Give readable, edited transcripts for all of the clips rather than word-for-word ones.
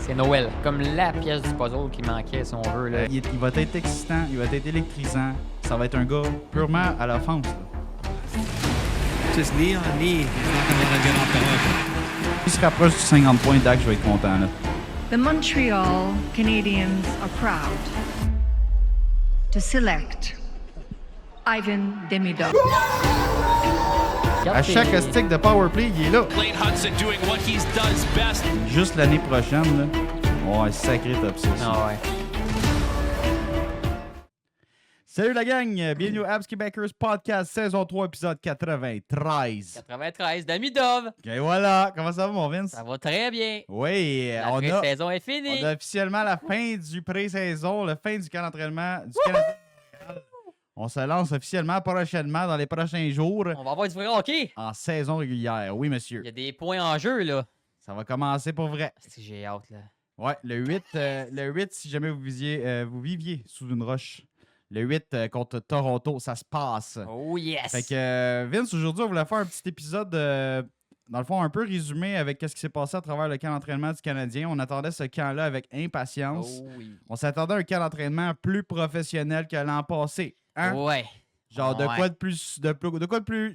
C'est Noël. Comme la pièce du puzzle qui manquait, si on veut. Là. Il va être excitant, il va être électrisant. Ça va être un gars purement à l'offense. Just Leon Lee. He's not going to get off the hook. S'il se rapproche du 50 points, Dak, je vais être content. Là. The Montreal Canadiens are proud to select Ivan Demidov. À chaque stick de powerplay, il est là. Lane Hudson doing what he does best. Juste l'année prochaine, là, on va un sacré top 6. Ah ouais. Salut la gang, bienvenue au Abs Québecers Podcast, saison 3, épisode 93. 93, Demidov. Et voilà, comment ça va mon Vince? Ça va très bien. Oui, La pré-saison est finie. on a officiellement la fin du pré-saison, la fin du camp d'entraînement du Canadien. On se lance officiellement prochainement, dans les prochains jours, On va avoir du vrai hockey. en saison régulière. Oui, monsieur. Il y a des points en jeu, là. Ça va commencer pour vrai. C'est que j'ai hâte, là. Ouais, le 8, si jamais vous viviez sous une roche. Le 8 contre Toronto, ça se passe. Oh yes. Fait que Vince, aujourd'hui, on voulait faire un petit épisode, dans le fond, un peu résumé avec ce qui s'est passé à travers le camp d'entraînement du Canadien. On attendait ce camp-là avec impatience. Oh oui. On s'attendait à un camp d'entraînement plus professionnel que l'an passé. Hein? Ouais. Genre de Ouais. quoi de plus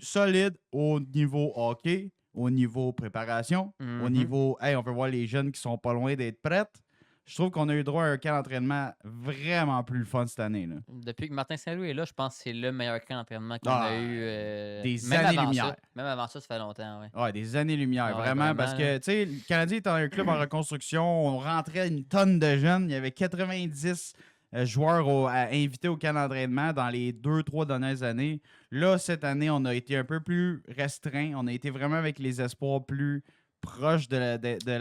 solide au niveau hockey, au niveau préparation, au Mhm. niveau, hey, on veut voir les jeunes qui sont pas loin d'être prêts. Je trouve qu'on a eu droit à un camp d'entraînement vraiment plus le fun cette année. Là. Depuis que Martin Saint-Louis est là, je pense que c'est le meilleur camp d'entraînement qu'on Ah, a eu. des même avant années-lumière. ça. Même avant ça, ça fait longtemps, ouais. Ouais, des années-lumière, Ouais, vraiment, vraiment, parce que, là. tu sais, le Canadien est un club en reconstruction, on rentrait une tonne de jeunes, il y avait 90 joueurs à inviter au camp d'entraînement dans les 2-3 dernières années. Là, cette année, on a été un peu plus restreint, on a été vraiment avec les espoirs plus proches de la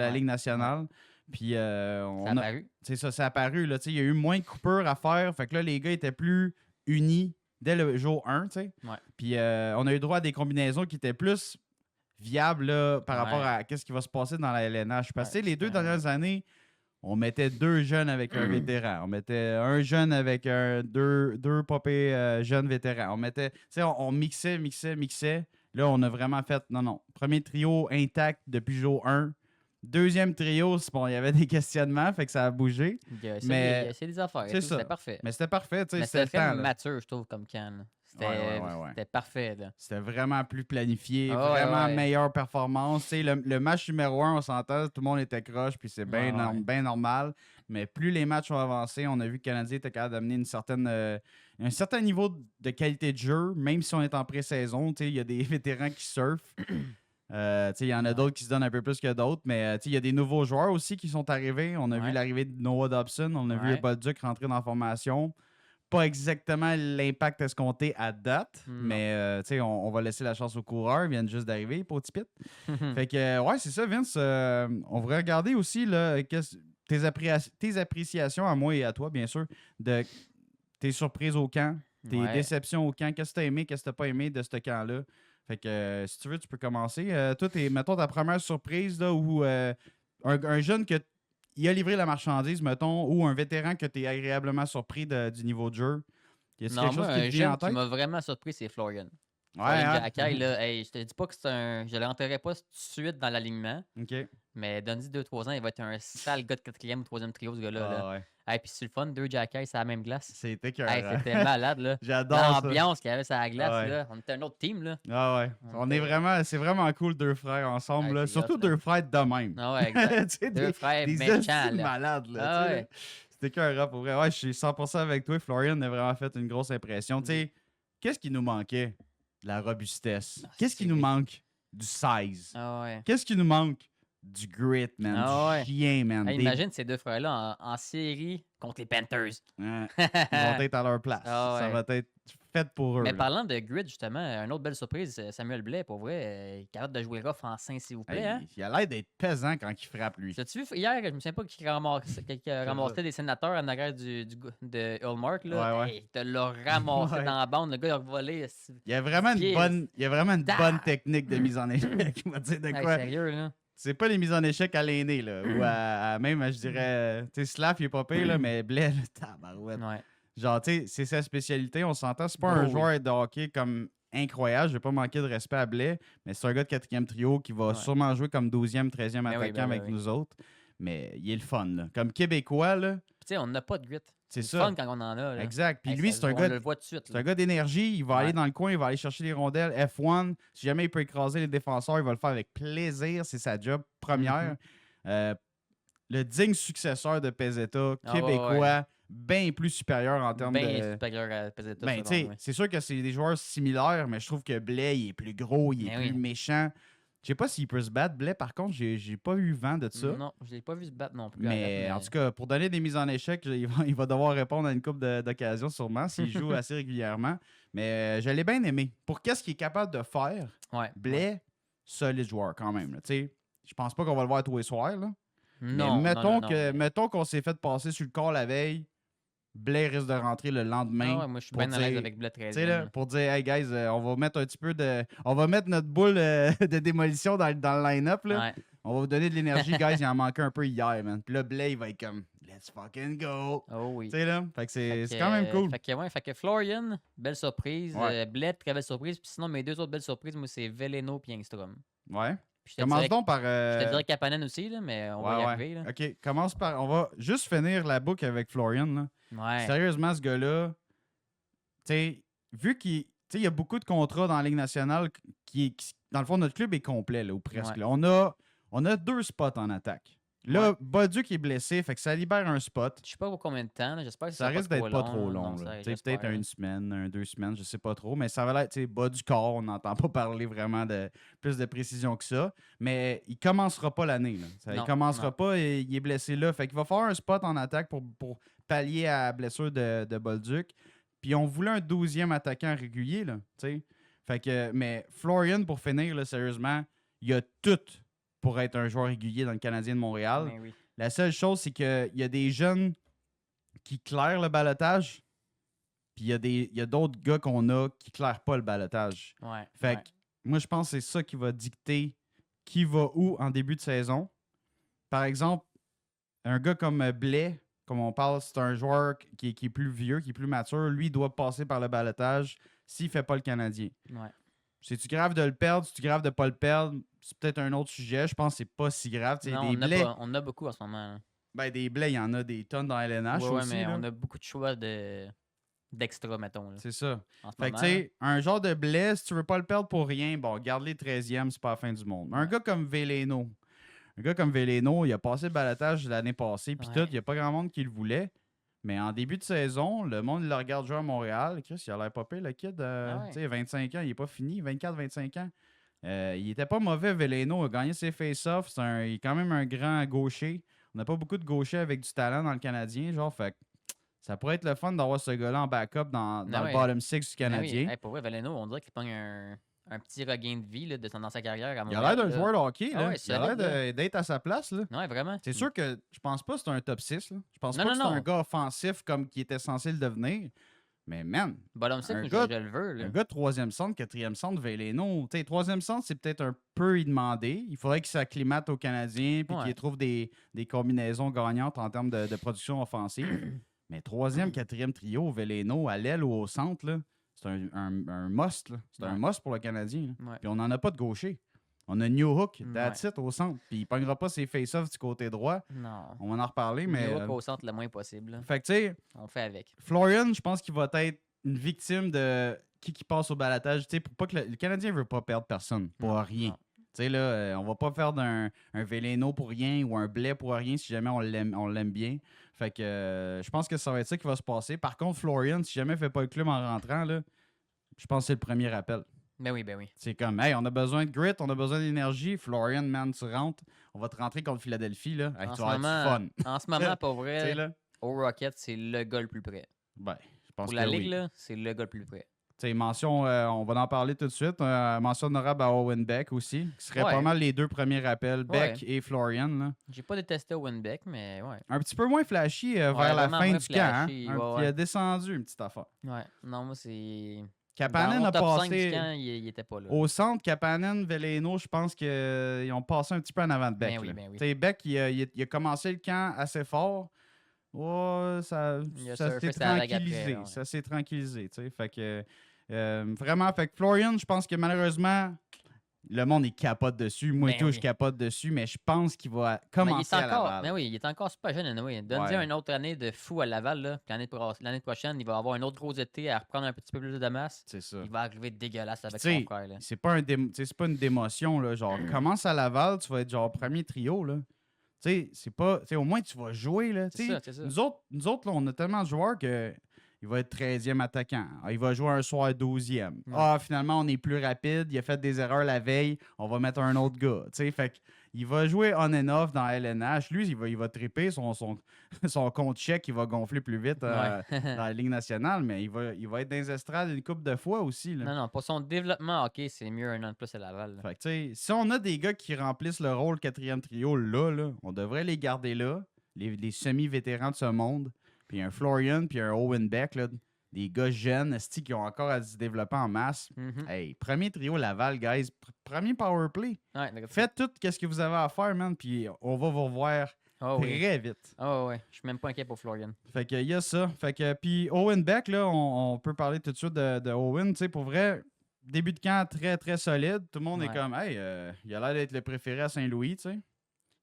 Ouais. Ligue nationale. Puis, Ça a paru. c'est ça, ça a apparu, là, tu sais, il y a eu moins de coupures à faire, fait que là, les gars étaient plus unis dès le jour 1, tu sais. Ouais. Puis on a eu droit à des combinaisons qui étaient plus viables là, par Ouais. rapport à ce qui va se passer dans la LNH. Parce que Ouais, tu sais, les deux c'était- dernières années, on mettait 2 jeunes avec un vétéran. On mettait un jeune avec deux popés jeunes vétérans. On mettait, tu sais, on mixait. Là, on a vraiment fait, non. Premier trio intact depuis jour 1. Deuxième trio, c'est bon, il y avait des questionnements, fait que ça a bougé. Mais- C'est des affaires. c'est et tout, ça. C'était parfait. Mais c'était parfait, tu sais, Mais c'était c'était le temps. fait là. mature, je trouve, comme camp. là. C'était Ouais. c'était parfait, là. C'était vraiment plus planifié, Ah ouais, vraiment ouais. meilleure performance. Tu sais, le match numéro 1, on s'entend, tout le monde était croche, puis c'est bien Ouais. bien normal. Mais plus les matchs ont avancé, on a vu que le Canadien était capable d'amener un certain niveau de qualité de jeu, même si on est en pré-saison. Tu sais, il y a des vétérans qui surfent. Tu sais, il y en a d'autres qui se donnent un peu plus que d'autres, mais tu sais, il y a des nouveaux joueurs aussi qui sont arrivés. On a vu Ouais. l'arrivée de Noah Dobson, on a vu Ouais. le Bolduc rentrer dans la formation. Pas exactement l'impact escompté à date, Non. mais tu sais, on va laisser la chance aux coureurs. Ils viennent juste d'arriver, pour petit pit. Fait que, ouais, c'est ça, Vince. On va regarder aussi là, tes appréciations à moi et à toi, bien sûr, de tes surprises au camp, tes Ouais. déceptions au camp. Qu'est-ce que tu as aimé, qu'est-ce que tu pas aimé de ce camp-là? Fait que, si tu veux, tu peux commencer. Toi, mettons ta première surprise, là, où un jeune il a livré la marchandise, mettons, ou un vétéran que tu es agréablement surpris du niveau de jeu. Y a-t-il Non, quelque moi, chose qui un te vient en jeune qui tête? m'a vraiment surpris, c'est Florian. Ouais, Florian hein? Jacquet, là, hey, je te dis pas que c'est un. Je l'entrerai pas tout de suite dans l'alignement, OK. mais donne-y 2-3 ans, il va être un sale gars de 4e ou 3e trio, ce gars-là. Là. Ah, ouais. Hey, puis c'est le fun, 2 Jacquet, c'est la même glace. C'était que. Hey, c'était malade, là. J'adore ça. L'ambiance qu'il y avait sur la glace, Ah ouais. là. On était un autre team, là. Ah ouais. C'est vraiment cool, deux frères ensemble. Ouais, là. c'est Surtout hot, là. deux frères de même. Ah ouais, exact. Tu sais, Deux frères des méchants, hosties là. malades. Là, Ah tu sais, ouais. là. C'était qu'un rap pour vrai. Ouais, je suis 100% avec toi. Florian a vraiment fait une grosse impression. Tu sais, qu'est-ce qui nous manquait? De la robustesse. Ah, Qu'est-ce qui c'est nous vrai. manque? Du size. Ah ouais. Qu'est-ce qui nous manque? Du grit, man. Ah ouais. Du chien, man. Hey, Des- imagine ces deux frères-là en série contre les Panthers. Ouais. Ils vont être à leur place. Ah Ça ouais. va être fait pour eux. Mais là. parlant de grid, justement, une autre belle surprise, Samuel Blais, pour vrai, il est capable de jouer rough en 5, s'il vous plaît. Hey, Hein? il a l'air d'être pesant quand il frappe, lui. L'as-tu vu hier, je me souviens pas qui ramassait des sénateurs en arrière de Hallmark. Là. Ouais, ouais. Hey, il te l'a ramassé Ouais. dans la bande, le gars il a volé. Il y a vraiment Pieds. une Da! bonne technique de mise en échec. Il m'a dit de Hey, quoi? sérieux, là. C'est pas les mises en échec à l'aîné, là. Ou même, je dirais. Tu sais, Slav, il est pas pire, là, mais Blais, là, tabarouette. Ouais. Genre, tu sais, c'est sa spécialité, on s'entend. C'est pas Oh un oui. joueur de hockey comme incroyable. Je vais pas manquer de respect à Blais, mais c'est un gars de 4e trio qui va Ouais. sûrement jouer comme 12e, 13e Ben oui, attaquant ben oui, avec oui. nous autres. mais il est le fun. Là. Comme Québécois, là, Puis, tu sais, on n'a pas de grit. c'est C'est ça. fun quand on en a. Là. Exact. Puis Hey, lui, ça, c'est un on gars. le voit tout de suite. C'est là. un gars d'énergie, il va Ouais. aller dans le coin, il va aller chercher les rondelles. F1, si jamais il peut écraser les défenseurs, il va le faire avec plaisir, c'est sa job première. Le digne successeur de Pezzetta, Ah, québécois, ouais. bien plus supérieur en termes Bien de... supérieur à Pezzetta. Ben, tu sais, c'est sûr que c'est des joueurs similaires, mais je trouve que Blais, il est plus gros, il est Ben plus oui. méchant. Je sais pas s'il peut se battre, Blais, par contre, j'ai pas eu vent de ça. Non, je l'ai pas vu se battre non plus. Mais en tout cas, pour donner des mises en échec, il va devoir répondre à une couple d'occasions sûrement s'il joue assez régulièrement. Mais je l'ai bien aimé. Pour qu'est-ce qu'il est capable de faire, Ouais. Blais, solide joueur quand même. Là. Tu sais, je pense pas qu'on va le voir tous les soirs. Là. Non, mais non, non. mettons qu'on s'est fait passer sur le corps la veille, Blais risque de rentrer le lendemain. Ah ouais, moi, je suis pour bien à l'aise dire- avec Blais Tu sais, là, 13e. pour dire, hey guys, on va mettre un petit peu de. On va mettre notre boule de démolition dans le line-up. Là. Ouais. On va vous donner de l'énergie, guys. Il en manquait un peu hier, man. Puis là, Blais, il va être comme, let's fucking go. Oh oui. Tu sais, là. Fait que Fait c'est que, quand même cool. Fait que Florian, belle surprise. Ouais. Bled, très belle surprise. Puis sinon, mes deux autres belles surprises, moi, c'est Veleno et Engstrom. Ouais. Puis je te Commence dirais, donc par. je te dirais Kapanen aussi, là, mais on va y arriver. Là. OK, commence par. On va juste finir la boucle avec Florian. Là. Ouais. Sérieusement, ce gars-là, tu sais, vu qu'il. Tu sais, il y a beaucoup de contrats dans la Ligue nationale dans le fond, notre club est complet, là, ou presque. Ouais. Là. On a 2 spots en attaque. Là, Bolduc est blessé, fait que ça libère un spot. Je sais pas pour combien de temps. là. J'espère que Ça risque d'être pas trop long. Non, là. ça, Tu sais, j'espère, peut-être là. une semaine, 2 semaines, je sais pas trop. Mais ça va l'être, tu sais, bas du corps. On n'entend pas parler vraiment de plus de précision que ça. Mais il commencera pas l'année. Là. Il Non, commencera non. pas et il est blessé là. Fait qu'il va faire un spot en attaque pour pallier à la blessure de Bolduc. Puis on voulait un 12e attaquant régulier. Là, tu sais. Fait que, mais Florian, pour finir, là, sérieusement, il a tout pour être un joueur régulier dans le Canadien de Montréal. Ben oui. La seule chose, c'est qu'il y a des jeunes qui clairent le balotage, puis il y a d'autres gars qu'on a qui clairent pas le balotage. Ouais. Fait ouais. que moi, je pense que c'est ça qui va dicter qui va où en début de saison. Par exemple, un gars comme Blais, comme on parle, c'est un joueur qui est plus vieux, qui est plus mature. Lui, il doit passer par le balotage s'il fait pas le Canadien. Ouais. C'est-tu grave de le perdre? C'est-tu grave de pas le perdre? C'est peut-être un autre sujet. Je pense que c'est pas si grave. Tu sais, Non, des on, a Blais, pas- on a beaucoup en ce moment. là. ben, des Blais, il y en a des tonnes dans LNH Ouais, ouais, aussi. mais là. on a beaucoup de choix d'extra, mettons. Là, C'est ça. en ce Fait que, moment. tu sais, un genre de Blais, si tu veux pas le perdre pour rien, bon, garde les 13e, c'est pas la fin du monde. Mais un gars comme Veleno, il a passé le balotage l'année passée, puis Ouais. tout, il n'y a pas grand monde qui le voulait. Mais en début de saison, le monde il le regarde jouer à Montréal. Chris, il a l'air pas pire, le kid. Ah ouais. Tu sais, 25 ans, il est pas fini, 24-25 ans. Il était pas mauvais, Veleno. Il a gagné ses face-offs. Il est quand même un grand gaucher. On n'a pas beaucoup de gauchers avec du talent dans le Canadien, genre, fait que ça pourrait être le fun d'avoir ce gars-là en backup dans Ah le ouais. bottom 6 du Ben oui. Canadien. Hey, pour vrai, Valeno, on dirait qu'il pogne un petit regain de vie là, dans sa carrière. À Il a Montréal, l'air d'un là. joueur de hockey. Ah Là. ouais, il a l'air solide, d'être à sa place. Là. Ouais, vraiment. C'est sûr que je pense pas que c'est un top 6. Là. Je pense Non, pas non, que c'est un non. gars offensif comme qui était censé le devenir. Mais man, Bottom six, un moi, gars- je le veux. Là. un gars de 3e centre, 4e centre, Veleno, tu sais, 3e centre, c'est peut-être un peu y demander. Il faudrait qu'il s'acclimate aux Canadiens puis Ouais. qu'il trouve des combinaisons gagnantes en termes de production offensive. Mais 3e, 4e trio, Veleno, à l'aile ou au centre, là, c'est un must. Là. C'est un Ouais. must pour le Canadien. Là. Ouais. Puis on n'en a pas de gaucher. On a New Hook, Ouais. that's it, au centre. Puis il ne pognera pas ses face-offs du côté droit. Non. On va en reparler, mais... Mais au centre le moins possible. là. Fait que tu sais, On fait avec. Florian, je pense qu'il va être une victime de qui passe au balotage. Tu sais, pour pas que le Canadien veut pas perdre personne pour Non, rien. non. Tu sais, là, on va pas faire un Veleno pour rien ou un Blais pour rien si jamais on l'aime bien. Fait que je pense que ça va être ça qui va se passer. Par contre, Florian, si jamais il fait pas le club en rentrant, là, je pense que c'est le premier appel. Ben oui, ben oui. C'est comme, hey, on a besoin de grit, on a besoin d'énergie. Florian, man, tu rentres. On va te rentrer contre Philadelphie, là. Hey, En tu ce vas avoir du fun. En ce moment, pour Tu sais, vrai, là. au Rocket, c'est le gars le plus près. Ben, je pense Pour que la oui. Ligue, là, c'est le gars le plus près. Tu sais, mention, on va en parler tout de suite. Mention honorable à Owen Beck aussi, qui serait Ouais. pas mal les deux premiers rappels, Beck et Florian. Là. J'ai pas détesté Winbeck, mais ouais. Un petit peu moins flashy vers la vraiment fin moins du camp. Hein? flashy, Il ouais. a descendu une petite affaire. Ouais. Non, moi, c'est. Kapanen Dans a mon top 5 du passé camp, il était pas là. au centre. Kapanen, Veleno, je pense qu'ils ont passé un petit peu en avant de Beck. Ben oui, là. ben oui. Tu sais, Beck, il a commencé le camp assez fort. Ouais, ça Il a s'est surfé sa vague tranquillisé. après, ouais. Ça s'est tranquillisé. Tu sais. Fait que, vraiment, fait que Florian, je pense que malheureusement, Le monde, il capote dessus. Moi et Ben tout, oui. je capote dessus, mais je pense qu'il va Mais il commencer est à encore, Laval. mais oui, il est encore super jeune, anyway. Donne-lui Ouais. une autre année de fou à Laval, là. Puis l'année prochaine, il va avoir un autre gros été à reprendre un petit peu plus de masse. C'est ça. Il va arriver dégueulasse avec Tu sais, son frère, là. c'est pas, c'est pas une démotion, là. Genre, commence à Laval, tu vas être genre premier trio, là. Tu sais, c'est pas. Tu sais, au moins, tu vas jouer, là. Tu C'est sais, ça, c'est ça. nous autres là, on a tellement de joueurs que. Il va être 13e attaquant. Ah, il va jouer un soir 12e. Ah, finalement, on est plus rapide. Il a fait des erreurs la veille. On va mettre un autre gars. Tu sais, fait il va jouer on and off dans LNH. Lui, il va triper. Son compte chèque, il va gonfler plus vite dans la Ligue nationale. Mais il va être dans les estrades une couple de fois aussi. Là. Non, pour son développement, OK, c'est mieux un an de plus à Laval. Là. Fait que, tu sais, si on a des gars qui remplissent le rôle 4e trio là, on devrait les garder là. Les semi-vétérans de ce monde. Puis un Florian, puis un Owen Beck, là, des gars jeunes, qui ont encore à se développer en masse. Mhm. Hey, premier trio Laval, guys. Premier power play. Ouais, Faites tout ce que vous avez à faire, man, puis on va vous revoir oh, oui. très vite. Oh, ouais. Je suis même pas inquiet pour Florian. Fait que, il y a ça. Fait que, puis Owen Beck, là, on peut parler tout de suite de Owen. Tu sais, pour vrai, début de camp très, très solide. Tout le monde est Ouais. comme, hey, il a l'air d'être le préféré à Saint-Louis, tu sais.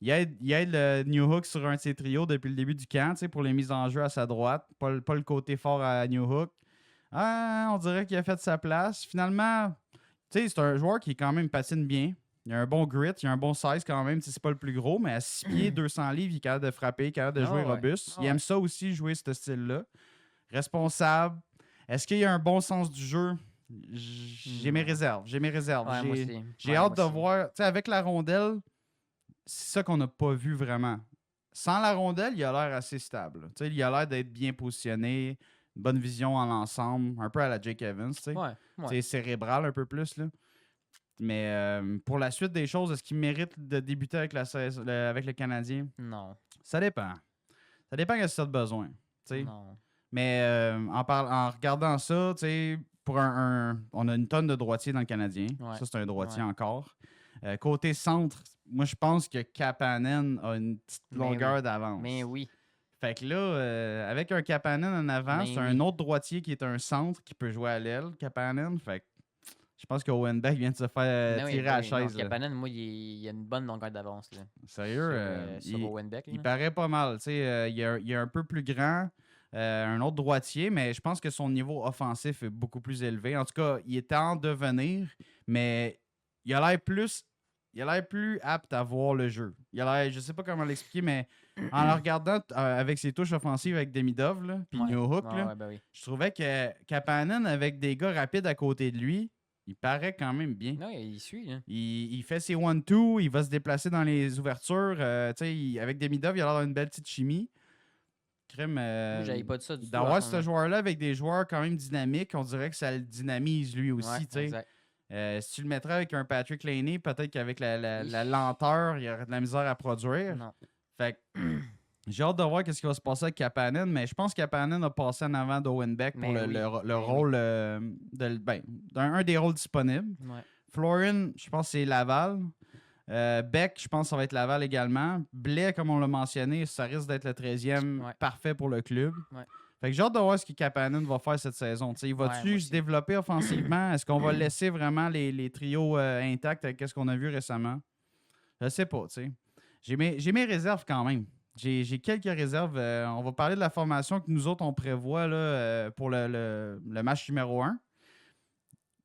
Il aide le New Hook sur un de ses trios depuis le début du camp, tu sais, pour les mises en jeu à sa droite. Pas le côté fort à New Hook. Ah, on dirait qu'il a fait sa place. Finalement, tu sais, c'est un joueur qui quand même patine bien. Il a un bon grit, il a un bon size quand même. Tu sais, c'est pas le plus gros, mais à 6 pieds, 200 livres, il est capable de frapper, capable de Ah jouer ouais. robuste. Ah Il ouais. aime ça aussi, jouer ce style-là. Responsable. Est-ce qu'il a un bon sens du jeu? J'ai mes réserves. J'ai mes réserves. Ouais, moi aussi. J'ai Ouais, hâte moi de aussi. voir. Tu sais, avec la rondelle, c'est ça qu'on n'a pas vu vraiment. Sans la rondelle, il a l'air assez stable. Tu sais, il a l'air d'être bien positionné, une bonne vision en l'ensemble, un peu à la Jake Evans. Tu sais. Ouais, ouais. C'est cérébral un peu plus. Là. Mais pour la suite des choses, est-ce qu'il mérite de débuter avec, avec le Canadien? Non. Ça dépend. Ça dépend de ce que tu as besoin. Tu sais. Non. Mais en regardant ça, tu sais, pour on a une tonne de droitiers dans le Canadien. Ouais. Ça, c'est un droitier Ouais. encore. Côté centre, moi, je pense que Kapanen a une petite Mais longueur oui. d'avance. Mais oui. Fait que là, avec un Kapanen en avant, Mais c'est oui. un autre droitier qui est un centre qui peut jouer à l'aile, Kapanen. Fait que je pense qu'Owen Beck vient de se faire Mais oui, tirer à la oui, non, chaise. là. Kapanen, moi, il a une bonne longueur d'avance. Là, Sérieux, sur Owen Beck. il là. paraît pas mal. Tu sais, il est un peu plus grand, un autre droitier, mais je pense que son niveau offensif est beaucoup plus élevé. En tout cas, il est en devenir, mais il a l'air plus apte à voir le jeu. Il a l'air, je sais pas comment l'expliquer, mais en le regardant avec ses touches offensives avec Demidov, là, puis Ouais. New Hook, Ouais, là, ouais, ben oui. je trouvais que Kapanen, avec des gars rapides à côté de lui, il paraît quand même bien. Non, il suit. Là. Il fait ses 1-2, il va se déplacer dans les ouvertures. Avec Demidov, il a l'air d'avoir une belle petite chimie. Crème. Moi, j'avais pas de ça du tout. D'avoir en ce moment. joueur-là avec des joueurs quand même dynamiques, on dirait que ça le dynamise lui aussi. Ouais, tu sais. exact. Si tu le mettrais avec un Patrick Laney, peut-être qu'avec la lenteur, il y aurait de la misère à produire. Non. Fait que j'ai hâte de voir ce qui va se passer avec Kapanen, mais je pense que Kapanen a passé en avant d'Owen Beck pour Mais oui, le mais rôle d'un des rôles disponibles. Ouais. Florian, je pense que c'est Laval. Beck, je pense que ça va être Laval également. Blais, comme on l'a mentionné, ça risque d'être le 13e Ouais. parfait pour le club. Ouais. Fait que j'ai hâte de voir ce que Kapanen va faire cette saison. T'sais, il Ouais, va-tu moi se aussi. développer offensivement? Est-ce qu'on va laisser vraiment les trios intacts avec ce qu'on a vu récemment? Je sais pas. T'sais. J'ai mes réserves quand même. J'ai quelques réserves. On va parler de la formation que nous autres, on prévoit là, pour le match numéro 1.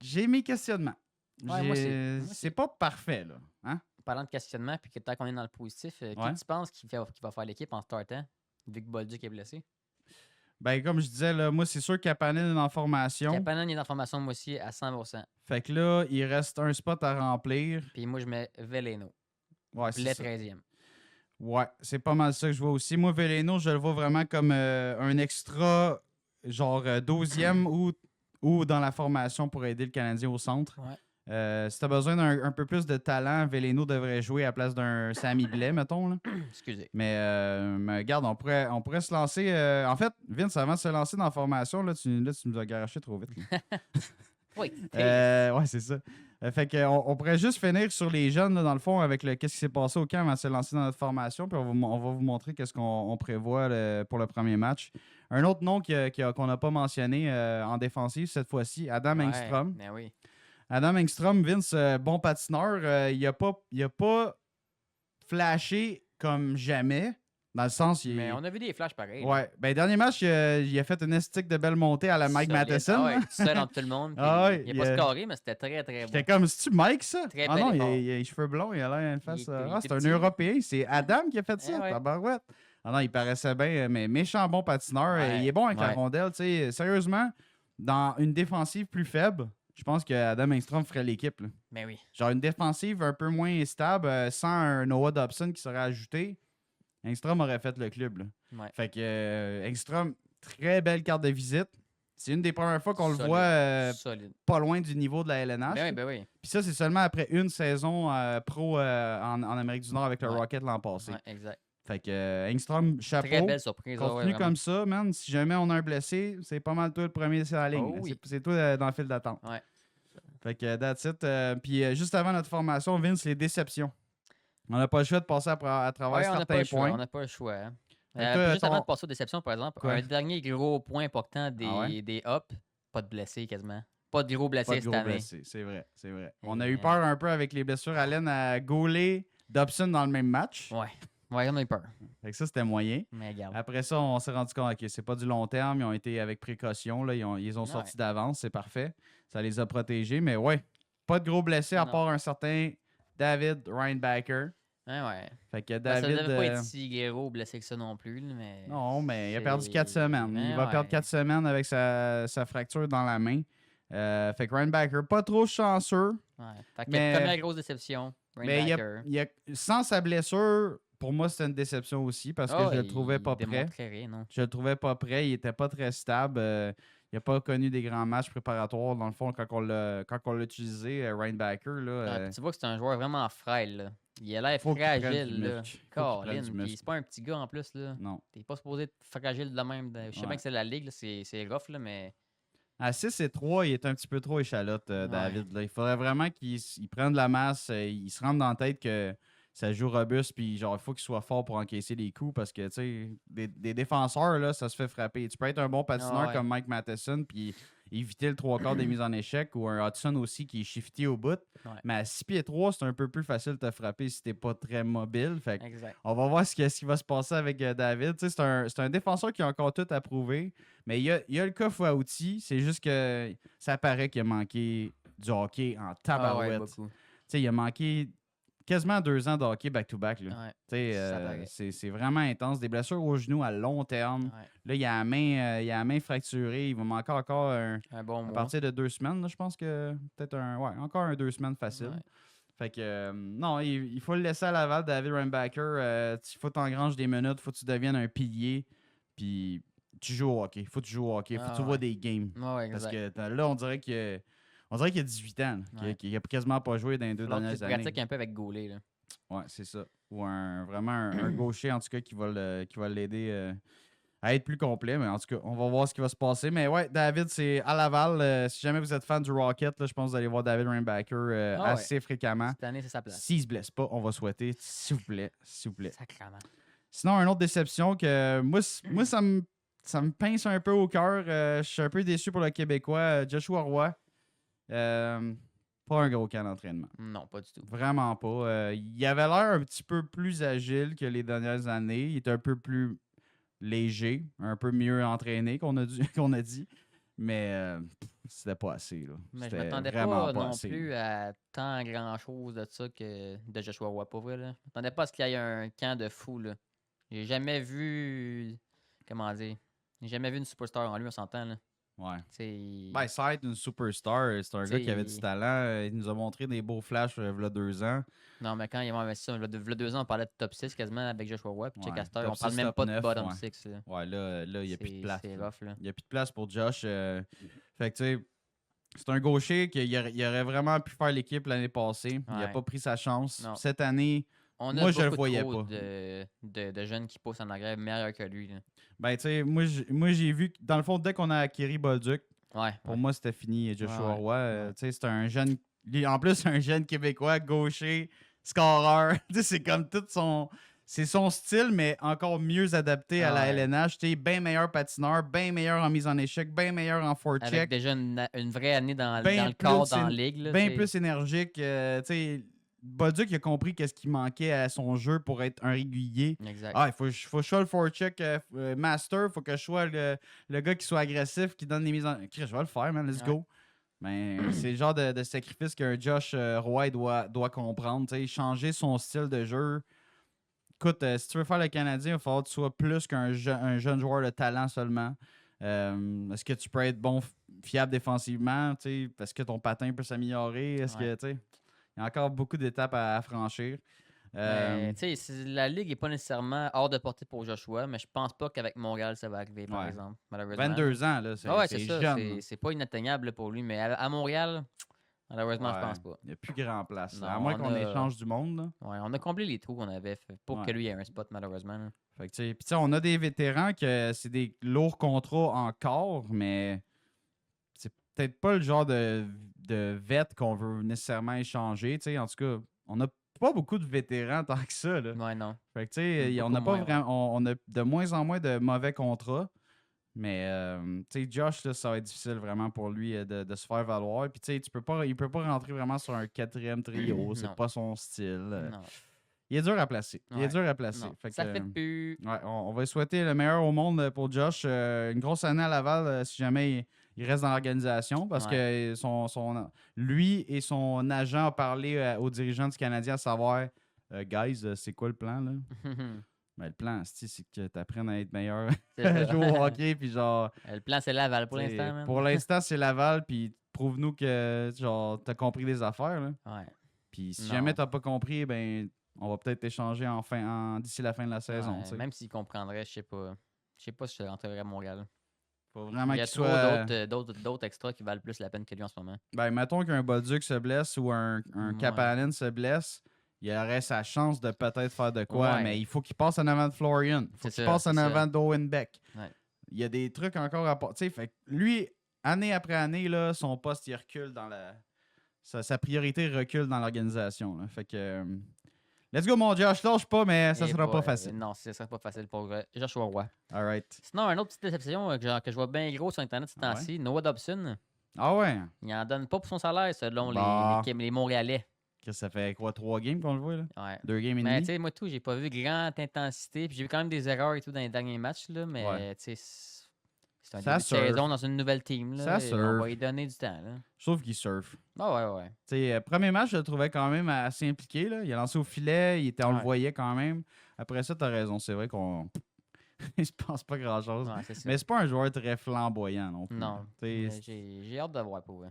J'ai mes questionnements. Ouais, moi aussi. Moi aussi. C'est pas parfait, là. Hein? Parlant de questionnement, puis que tant qu'on est dans le positif, Ouais. qui tu penses qui va faire l'équipe en startant, vu que Bolduc est blessé? Ben, comme je disais, là, moi, c'est sûr que Kapanen est en formation. Kapanen est en formation, moi aussi, à 100%. Fait que là, il reste un spot à remplir. Puis moi, je mets Veleno. Ouais, c'est Blais ça. 13e. Ouais, c'est pas mal ça que je vois aussi. Moi, Veleno, je le vois vraiment comme un extra, genre 12e ou dans la formation pour aider le Canadien au centre. Ouais. Si tu as besoin d'un peu plus de talent, Veleno devrait jouer à la place d'un Sammy Blais, mettons. Là. Excusez. Mais regarde, on pourrait se lancer. En fait, Vince, avant de se lancer dans la formation, tu nous as garoché trop vite. là. Oui. Ouais, c'est ça. Fait qu'on pourrait juste finir sur les jeunes, là, dans le fond, avec qu'est-ce qui s'est passé au camp avant de se lancer dans notre formation. Puis on va vous montrer qu'est-ce qu'on prévoit pour le premier match. Un autre nom qu'on n'a pas mentionné en défensive cette fois-ci, Adam Ouais, Engstrom. Ben oui. Adam Engstrom, Vince, bon patineur, il a pas flashé comme jamais. Dans le sens, Mais on a vu des flashs pareils. Ouais. Ben, dernier match, il a fait une esthétique de belle montée à la Mike Solide. Matheson. Ah ouais, là. tout seul entre tout le monde. puis Ah ouais, il a pas scoré, mais c'était très, très bon. J'étais comme, c'est-tu Mike, ça? Très Ah bel non, effort. il a les cheveux blonds, il a l'air une face. Il est C'est tout un petit. Européen. C'est Adam qui a fait ça, Eh ouais. tabarouette. Ah non, il paraissait bien, mais méchant bon patineur. Ouais, Il est bon avec la ouais. rondelle. Tu sais, sérieusement, dans une défensive plus faible, je pense que Adam Engstrom ferait l'équipe. Là. Mais oui. Genre une défensive un peu moins stable, sans un Noah Dobson qui serait ajouté, Engstrom aurait fait le club. Là. Ouais. Fait que Engstrom, très belle carte de visite. C'est une des premières fois qu'on le Solide. voit Solide. pas loin du niveau de la LNH. Ben oui, ben oui. Puis ça, c'est seulement après une saison pro en Amérique du Nord avec le Ouais. Rocket l'an passé. Ouais, exact. Fait que Engstrom, chapeau. Très belle surprise. ouais, Continue vraiment. comme ça, man. Si jamais on a un blessé, c'est pas mal toi le premier sur la ligne. Oh là. oui. C'est toi dans le fil d'attente. Ouais. Fait que that's it. Puis juste avant notre formation, Vince, les déceptions. On n'a pas le choix de passer à travers Ouais, on n'a pas certains le choix. points. On n'a pas le choix. hein. Fait que toi, Juste avant ton- de passer aux déceptions, par exemple, Quoi? un dernier gros point important des, Ah ouais? des hops, pas de blessés quasiment. Pas de gros Pas blessés de cette gros année. blessés, c'est vrai, c'est vrai. Et, On a eu peur un peu avec les blessures à laine à Goulet, Dobson dans le même match. Ouais. Ouais, on a eu peur. Fait que ça, c'était moyen. Mais regarde. Après ça, on s'est rendu compte que c'est pas du long terme. Ils ont été avec précaution. Là. Ils ont sorti d'avance. C'est parfait. Ça les a protégés. Mais ouais, pas de gros blessés à Non. part un certain David Reinbacker. Ouais. Fait que Ben, ça David. devait pas être si gros blessé que ça non plus. là, Mais Non, mais il a perdu c'est- 4 semaines. Mais Il va perdre ouais. 4 semaines avec sa fracture dans la main. Fait que Reinbacker, pas trop chanceux. Ouais. Fait que Mais- première grosse déception. Mais sans sa blessure, pour moi, c'était une déception aussi parce que je le trouvais pas prêt. Non. Je le trouvais pas prêt. Il était pas très stable. Il n'a pas connu des grands matchs préparatoires. Dans le fond, quand on l'a utilisé, Reinbacker, là, Ah, puis tu vois que c'est un joueur vraiment frêle. Là. Il a l'air faut qu'il prenne fragile. du là. muscle. Faut qu'il prenne Colin, du puis muscle. c'est pas un petit gars en plus. Là. Non. T'es pas supposé être fragile de même. Je sais Ouais. bien que c'est la ligue, là, c'est rough, là, mais À 6 et 3, il est un petit peu trop échalote, Ouais. David. Là. Il faudrait vraiment qu'il prenne de la masse. Il se rende dans la tête que ça joue robuste. Puis genre, il faut qu'il soit fort pour encaisser les coups parce que, tu sais, des défenseurs, là, ça se fait frapper. Tu peux être un bon patineur Ouais. comme Mike Matheson puis éviter le 3/4 des mises en échec ou un Hudson aussi qui est shifty au bout. Ouais. Mais à 6 pieds 3, c'est un peu plus facile de te frapper si t'es pas très mobile. Fait que exact. on va voir ce qui va se passer avec David. Tu sais, c'est un défenseur qui a encore tout à prouver. Mais il y a le coffre à outils. C'est juste que ça paraît qu'il a manqué du hockey en Ah ouais, tabarouette. beaucoup. Tu sais, il a manqué quasiment 2 ans de hockey back-to-back. Là. Ouais. Tu sais, Ça paraît. c'est vraiment intense. Des blessures au genou à long terme. Ouais. Là, il a la main fracturée. Il va manquer encore Un bon à mois. partir de 2 semaines. Là, je pense que peut-être encore 2 semaines facile. Ouais. Fait que non, il faut le laisser à Laval, David Reinbacker. Il faut que tu engranges des minutes, il faut que tu deviennes un pilier. Puis tu joues au hockey. Faut que tu joues au hockey. Faut que tu Ah vois ouais. des games. Ouais, Parce exact. que là, on dirait qu'il a 18 ans. là, Ouais. qu'il a quasiment pas joué dans les 2 Alors, tu dernières années. pratiques un peu avec Goulet. Là. Ouais, c'est ça. Ou vraiment un gaucher, en tout cas, qui va l'aider à être plus complet. Mais en tout cas, on va voir ce qui va se passer. Mais ouais, David, c'est à Laval. Si jamais vous êtes fan du Rocket, là, je pense que vous allez voir David Reinbacker Ah ouais. assez fréquemment. Cette année, c'est sa place. S'il ne se blesse pas, on va souhaiter, s'il vous plaît, s'il vous plaît. Sacrément. Sinon, une autre déception que moi ça me pince un peu au cœur. Je suis un peu déçu pour le Québécois. Joshua Roy. Pas un gros camp d'entraînement. Non, pas du tout. Vraiment pas. Il avait l'air un petit peu plus agile que les dernières années. Il était un peu plus léger, un peu mieux entraîné qu'on a dit. Mais c'était pas assez. Là. Mais je C'était m'attendais vraiment pas non assez. plus à tant grand-chose de ça que de Joshua Roy, pas vrai. Là. Je m'attendais pas à ce qu'il y ait un camp de fou. Là. J'ai jamais vu... Comment dire? J'ai jamais vu une superstar en lui, on s'entend. Là. Ouais. C'est... Ben, ça être une superstar. C'est un gars qui avait du T'sais- talent. Il nous a montré des beaux flashs il y a 2 ans. Non, mais quand il m'a investi ça, il y a 2 ans, on parlait de top 6 quasiment avec Joshua Roy. Puis Ouais, Check Astor, top on parle 6, même top pas 9, de bottom ouais. 6. Là. Ouais, là, il n'y a plus de place. C'est là. rough. Là. Il n'y a plus de place pour Josh. Fait que, tu sais, c'est un gaucher il aurait vraiment pu faire l'équipe l'année passée. Il n'a Ouais. pas pris sa chance. Non. Cette année, On a Moi, je le beaucoup voyais trop pas. de jeunes qui poussent en arrière meilleurs que lui. Là. ben, tu sais, moi, j'ai vu, dans le fond, dès qu'on a acquis Bolduc, Ouais. pour moi, c'était fini, Joshua Ouais, Roy. ouais. Tu sais, c'est un jeune, en plus, un jeune Québécois, gaucher, scoreur. Tu sais, c'est comme tout c'est son style, mais encore mieux adapté à la Ouais. LNH. Tu sais, bien meilleur patineur, bien meilleur en mise en échec, bien meilleur en Avec forecheck, déjà une vraie année dans Ben le cadre plus dans la éne- ligue. Là, bien c'est- plus énergique. Tu sais, Bolduc il a compris qu'est-ce qui manquait à son jeu pour être un régulier. Exact. Ah, il faut que je sois le forecheck master, il faut que je sois le gars qui soit agressif, qui donne les mises en... Chris, je vais le faire, man, let's Ouais. go. Mais c'est le genre de sacrifice qu'un Josh Roy doit comprendre. Tu sais, changer son style de jeu. Écoute, si tu veux faire le Canadien, il va falloir que tu sois plus un jeune joueur de talent seulement. Est-ce que tu peux être bon, fiable défensivement? Est-ce que ton patin peut s'améliorer? Est-ce que, tu sais, il y a encore beaucoup d'étapes à franchir. Mais, tu sais, la ligue n'est pas nécessairement hors de portée pour Joshua, mais je pense pas qu'avec Montréal, ça va arriver, par Ouais. exemple, malheureusement. 22 ans, là, Ah ouais, c'est c'est ça. jeune. C'est pas inatteignable là, pour lui, mais à Montréal, malheureusement, je Ouais. pense pas. Il n'y a plus grand place. Non, à moins on qu'on a- échange du monde. Là. Ouais, on a comblé les trous qu'on avait fait pour Ouais. que lui ait un spot, malheureusement. Là. Fait que, tu sais, puis tu sais, on a des vétérans que c'est des lourds contrats encore, mais c'est peut-être pas le genre de vet qu'on veut nécessairement échanger. Tu sais, en tout cas, on n'a pas beaucoup de vétérans tant que ça. Là. Ouais, non. Fait que, tu sais, on Beaucoup n'a pas moins, vraiment, on a de moins en moins de mauvais contrats. Mais, tu sais, Josh, là, ça va être difficile vraiment pour lui de se faire valoir. Puis, tu sais, il peut pas rentrer vraiment sur un 4e trio. C'est Non. pas son style. Non. Il est dur à placer. Il est Ouais. dur à placer. Non. Fait Ça que, fait plus. ouais, on va lui souhaiter le meilleur au monde pour Josh. Une grosse année à Laval si jamais il reste dans l'organisation. Parce que lui et son agent ont parlé aux dirigeants du Canadien à savoir guys, c'est quoi le plan là? Ben, le plan, c'est que tu apprennes à être meilleur C'est à ça. jouer au hockey. Puis genre, Le plan, c'est Laval pour t'sais, l'instant, man. pour l'instant, c'est Laval. Puis prouve-nous que genre, t'as compris les affaires. Là. Ouais. Puis si Non. jamais t'as pas compris, ben on va peut-être échanger d'ici la fin de la saison. Ouais, tu sais. même s'il comprendrait, je sais pas. Je sais pas si je rentrerais à Montréal. Faut vraiment Il y a qu'il trop soit. d'autres extras qui valent plus la peine que lui en ce moment. Ben, mettons qu'un Bolduc se blesse ou un Ouais. Kapanen se blesse, il aurait sa chance de peut-être faire de quoi, Ouais. mais il faut qu'il passe en avant de Florian. Il faut C'est qu'il ça, passe en c'est avant ça. d'Owen Beck. Ouais. Il y a des trucs encore à passer. Fait que lui, année après année, là, son poste, il recule dans la. Sa priorité recule dans l'organisation. Là. Fait que. Let's go, mon Josh. Lâche pas, mais ça Et sera pas boy, facile. Non, ça sera pas facile pour Joshua Roy. All right. Sinon, une autre petite déception que je vois bien gros sur Internet ces Ah ouais? temps-ci, Noah Dobson, Ah ouais. il en donne pas pour son salaire selon Bah. les Montréalais. Que ça fait quoi, 3 games qu'on le voit, là? Ouais. 2 games et Mais tu demi? sais, moi tout, j'ai pas vu grande intensité. Puis j'ai vu quand même des erreurs et tout dans les derniers matchs, là, mais Ouais. tu sais, c'est un Ça début de surfe. saison dans une nouvelle team. Là, Ça et on surfe. va lui donner du temps. Là. Je trouve qu'il surfe. Ah ouais, ouais. Tu sais, premier match, je le trouvais quand même assez impliqué. Là. Il a lancé au filet, on le Ouais. voyait quand même. Après ça, tu as raison. C'est vrai qu'on. Il se passe pas grand-chose. Ouais, c'est ça. Mais c'est pas un joueur très flamboyant non plus. Non. Tu sais, Mais j'ai hâte de voir pour vrai.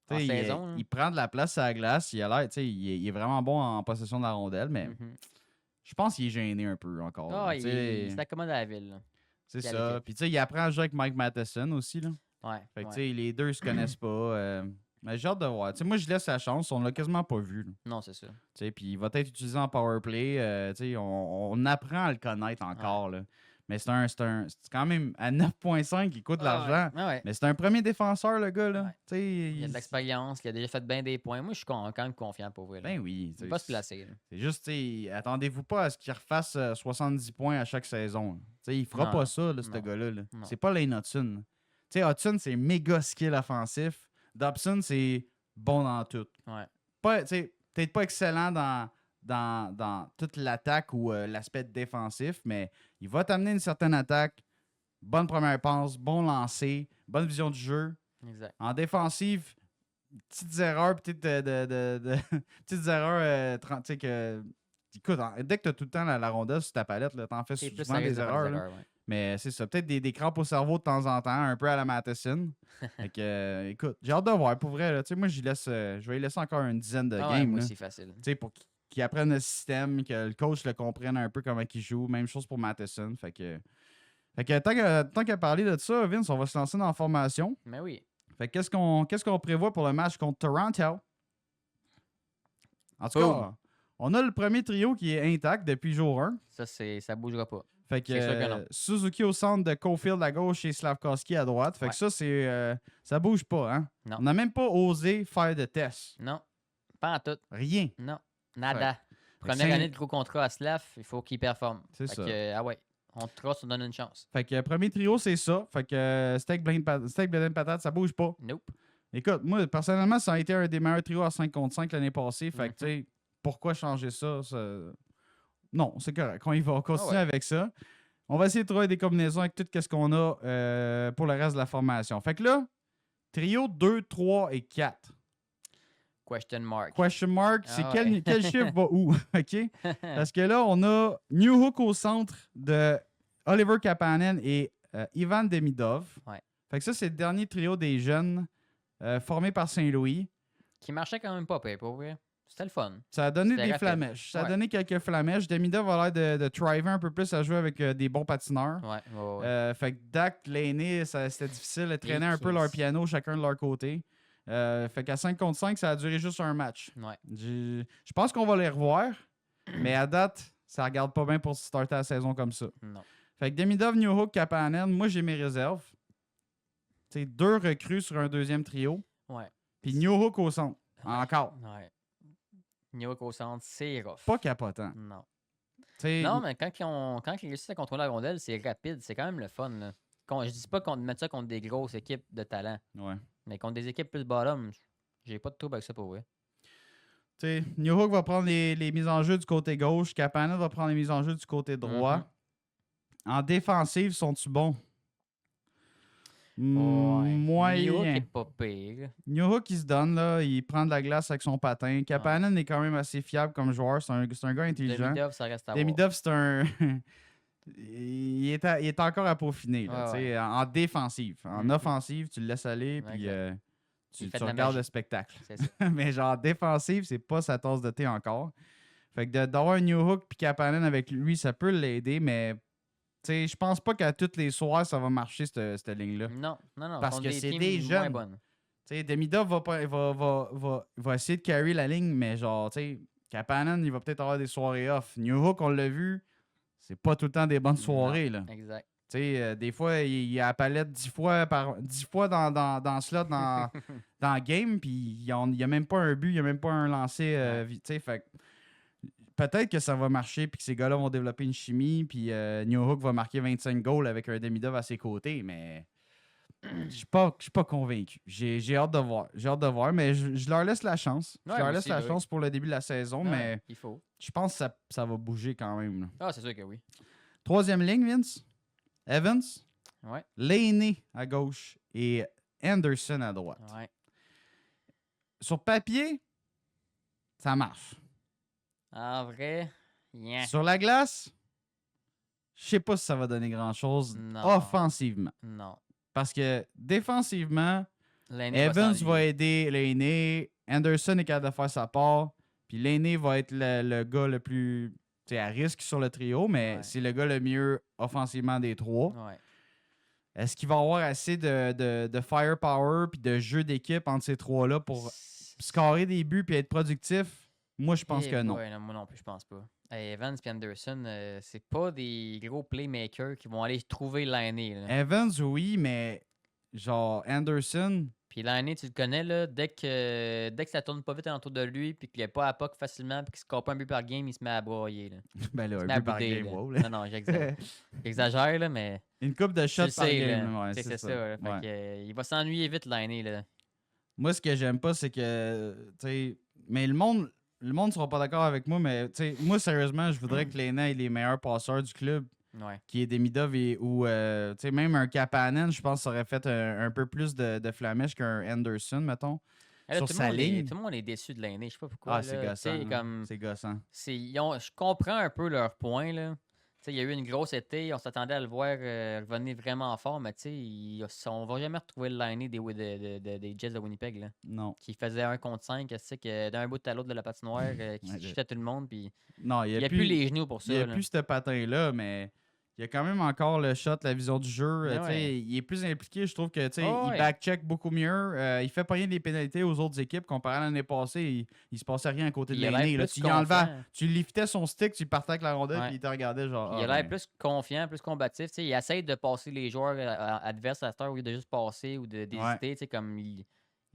tu En sais, saison. là. il prend de la place à la glace. Il a l'air, tu sais, il est vraiment bon en possession de la rondelle, mais Mhm. je pense qu'il est gêné un peu encore. Ah, là. Tu sais, il s'accommode à la ville. là. c'est il a ça. l'équipe. Puis tu sais, il apprend à jouer avec Mike Matheson aussi. Là. Ouais. Fait que ouais. tu sais, les deux se connaissent pas. Mais j'ai hâte de voir. Tu sais, moi, je laisse sa chance. On l'a quasiment pas vu. Là. Non, c'est ça. Tu sais, puis il va être utilisé en power play. Tu sais, on apprend à le connaître encore. Là. Mais c'est quand même à 9,5 il coûte de l'argent. Ouais, ouais. Mais c'est un premier défenseur, le gars. Là. Ouais. Tu sais, Il a de l'expérience, il a déjà fait bien des points. Moi, je suis quand même confiant pour vrai. là. Ben oui. tu Il sais, va se placer. là. C'est juste, tu sais, attendez-vous pas à ce qu'il refasse 70 points à chaque saison. là. Tu sais, il fera Non, pas ça, là, ce non, gars-là. Là. non. C'est pas Lane Hudson. Tu sais, Hudson, c'est méga skill offensif. Dobson, c'est bon dans tout. Ouais. Pas, tu sais, peut-être pas excellent dans toute l'attaque ou l'aspect défensif, mais il va t'amener une certaine attaque, bonne première passe, bon lancer, bonne vision du jeu. Exact. En défensive, petites erreurs, petites petites erreurs, tu sais que. Écoute, dès que tu as tout le temps la rondelle sur ta palette, t'en fais C'est plus souvent sérieux des de faire erreurs. là. ouais. Mais c'est ça, peut-être des crampes au cerveau de temps en temps, un peu à la Matheson. Fait que, écoute, j'ai hâte de voir, pour vrai. Là, tu sais, moi, je vais lui laisser encore une dizaine de Ah ouais, games. moi là. aussi, facile. Tu sais, pour qu'il apprenne le système, que le coach le comprenne un peu comment il joue. Même chose pour Matheson. Fait que tant qu'à parler de ça, Vince, on va se lancer dans la formation. Mais oui. Fait que qu'est-ce qu'on prévoit pour le match contre Toronto? En tout Boom. cas, on a le premier trio qui est intact depuis jour 1. Ça bougera pas. Fait que, C'est sûr que non. Suzuki au centre de Caulfield à gauche et Slavkovski à droite. Fait Ouais. que ça, ça bouge pas, hein? Non. On n'a même pas osé faire de test. Non. Pas en tout. Rien. Non. Nada. Première année de gros contrat à Slav, il faut qu'il performe. C'est Fait ça. que, ah ouais, on te trosse, on donne une chance. Fait que premier trio, c'est ça. Fait que steak, blend patate, ça bouge pas. Nope. Écoute, moi, personnellement, ça a été un des meilleurs trios à 5 contre 5 l'année passée. Fait que, Mhm. tu sais, pourquoi changer ça? Non, c'est correct. On y va. On continue ouais. avec ça. On va essayer de trouver des combinaisons avec tout ce qu'on a pour le reste de la formation. Fait que là, trio 2, 3 et 4. Question mark. Question mark, c'est Ah quel, ouais. quel chiffre va où? OK? Parce que là, on a New Hook au centre de Oliver Kapanen et Ivan Demidov. Ouais. Fait que ça, c'est le dernier trio des jeunes formé par Saint-Louis. Qui marchait quand même pas, pour vrai. C'était le fun. Ça a donné C'était des rapide. flamèches. Ça a Ouais. donné quelques flamèches. Demidov a l'air de thriver un peu plus à jouer avec des bons patineurs. Ouais. Fait que Dak, l'aîné, c'était difficile. Ils traînaient un peu Chris. leur piano, chacun de leur côté. Fait qu'à 5 contre 5, ça a duré juste un match. Ouais. Je pense qu'on va les revoir, mais à date, ça regarde pas bien pour starter la saison comme ça. Non. Fait que Demidov, New Hook, Kapanen, moi j'ai mes réserves. C'est 2 recrues sur un deuxième trio. Ouais. Puis New Hook au centre. Encore. Ouais. New York au centre, c'est rough. Pas capotant. Non. T'sais, Non, mais quand ils réussissent à contrôler la rondelle, c'est rapide. C'est quand même le fun. Là. Je dis pas qu'on met ça contre des grosses équipes de talent. Ouais. Mais contre des équipes plus bottom, j'ai pas de trouble avec ça pour vrai. T'sais, New Hook va prendre les mises en jeu du côté gauche. Kapanen va prendre les mises en jeu du côté droit. Mhm. En défensive, sont-ils bons? Ouais. Moyen. New York est pas pire. New Hook, il se donne, là. Il prend de la glace avec son patin. Kapanen est quand même assez fiable comme joueur. C'est un gars intelligent. Demidov, ça reste à voir. Demidov, c'est un. il est encore à peaufiner, là, Ouais, t'sais, en défensive. En Mhm. offensive, tu le laisses aller, puis Exact. tu Il fait de la regardes magie. le spectacle. C'est ça. Mais genre, défensive, c'est pas sa tasse de thé encore. Fait que d'avoir un New Hook puis Kapanen avec lui, ça peut l'aider, mais je pense pas qu'à tous les soirs, ça va marcher, cette ligne-là. Non. Parce contre que c'est teams des moins jeunes. bonnes. Demidov va essayer de carry la ligne, mais genre, Kapanen, il va peut-être avoir des soirées off. New Hook, on l'a vu, c'est pas tout le temps des bonnes soirées, là. Exact. Des fois, il a la palette 10 fois dans le slot dans le game, puis il n'y a même pas un but, il n'y a même pas un lancer. Fait que peut-être que ça va marcher, puis que ces gars-là vont développer une chimie, puis New Hook va marquer 25 goals avec un Demidov à ses côtés, mais je suis pas convaincu. J'ai hâte de voir. J'ai hâte de voir, mais je leur laisse la chance. Ouais, je leur moi laisse aussi, la oui. chance pour le début de la saison, Ouais, mais il faut. je pense que ça va bouger quand même, là. Ah, c'est sûr que oui. Troisième ligne, Vince. Evans. Ouais. Laney à gauche et Anderson à droite. Ouais. Sur papier, ça marche. En vrai, yeah. Sur la glace, je sais pas si ça va donner grand-chose Non. offensivement. Non. Parce que défensivement, Laney Evans s'ennuyer. va aider Laney, Anderson est capable de faire sa part, puis Laney va être le gars le plus à risque sur le trio, mais Ouais. c'est le gars le mieux offensivement des trois. Ouais. Est-ce qu'il va avoir assez de firepower puis de jeu d'équipe entre ces trois-là pour scorer des buts puis être productif? Moi, je pense que non. Ouais, non. Moi non plus, je pense pas. Hey, Evans et Anderson, c'est pas des gros playmakers qui vont aller trouver Laney. là. Evans, oui, mais genre Anderson, Puis Laney, tu le connais, là, dès que ça tourne pas vite autour de lui, puis qu'il n'est pas à puck facilement, puis qu'il score pas un but par game, il se met à broyer. Là. ben là, Il se un met à peu par bouder, game, là. wow, là. Non, j'exagère. J'exagère, là, mais Une coupe de tu shots le par sais, game. là. Ouais, Tu sais, c'est ça. là. Fait Ouais. que, il va s'ennuyer vite, Laney. Là. Moi, ce que j'aime pas, c'est que, tu sais, mais le monde sera pas d'accord avec moi, mais, tu sais, moi, sérieusement, je voudrais que Lena ait les meilleurs passeurs du club, Ouais. qui est Demidov ou, tu sais, même un Kapanen, je pense, ça aurait fait un peu plus de flamèche qu'un Anderson, mettons. Là, Sur tout, sa ligne. tout le monde est déçu de Laney. Je sais pas pourquoi. Ah, c'est là. gossant. Tu sais, comme, C'est gossant. je comprends un peu leur point. Là. Tu sais, il y a eu une grosse été. On s'attendait à le voir revenir vraiment fort, mais tu sais, on va jamais retrouver le Laney des Jets de Winnipeg. Là. Non. Qui faisait 1 contre 5, que d'un bout à l'autre de la patinoire, qui Ouais, chutait tout le monde. Puis Non, il n'y a plus les genoux pour Il n'y ça. a là. plus ce patin-là, mais il y a quand même encore le shot, la vision du jeu. Ben Tu sais, ouais. il est plus impliqué. Je trouve que tu sais, Oh, il ouais. back-check beaucoup mieux. Il fait pas rien des pénalités aux autres équipes. Comparé à l'année passée, il se passait rien à côté de Il a l'année. l'air Tu plus y enlevais, confiant. tu liftais son stick, tu partais avec la rondelle, Ouais. puis il te regardait genre. Il a ah, l'air ben, plus confiant, plus combatif. Tu sais, il essaie de passer les joueurs adverses à cette heure au lieu de juste passer ou d'hésiter. Tu sais, comme il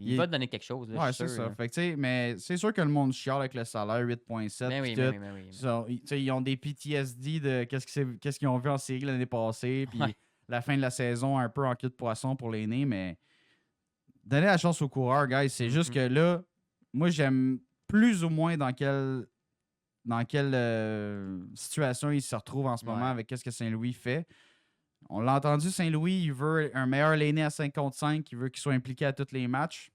Il va te donner quelque chose. Là, Ouais, je suis c'est sûr, ça. là. Fait que, tu sais, mais c'est sûr que le monde chiale avec le salaire, 8,7. Ben oui, puis ben tout. oui, ben oui. Ça, tu sais, ils ont des PTSD de qu'est-ce qu'ils ont vu en série l'année passée, puis Ouais. la fin de la saison un peu en queue de poisson pour l'aîné, mais donnez la chance aux coureurs, guys. C'est juste Mhm. que là, moi, j'aime plus ou moins dans quelle situation il se retrouve en ce moment Ouais. avec qu'est-ce que Saint-Louis fait. On l'a entendu, Saint-Louis, il veut un meilleur l'aîné à 5 contre 5, il veut qu'il soit impliqué à tous les matchs.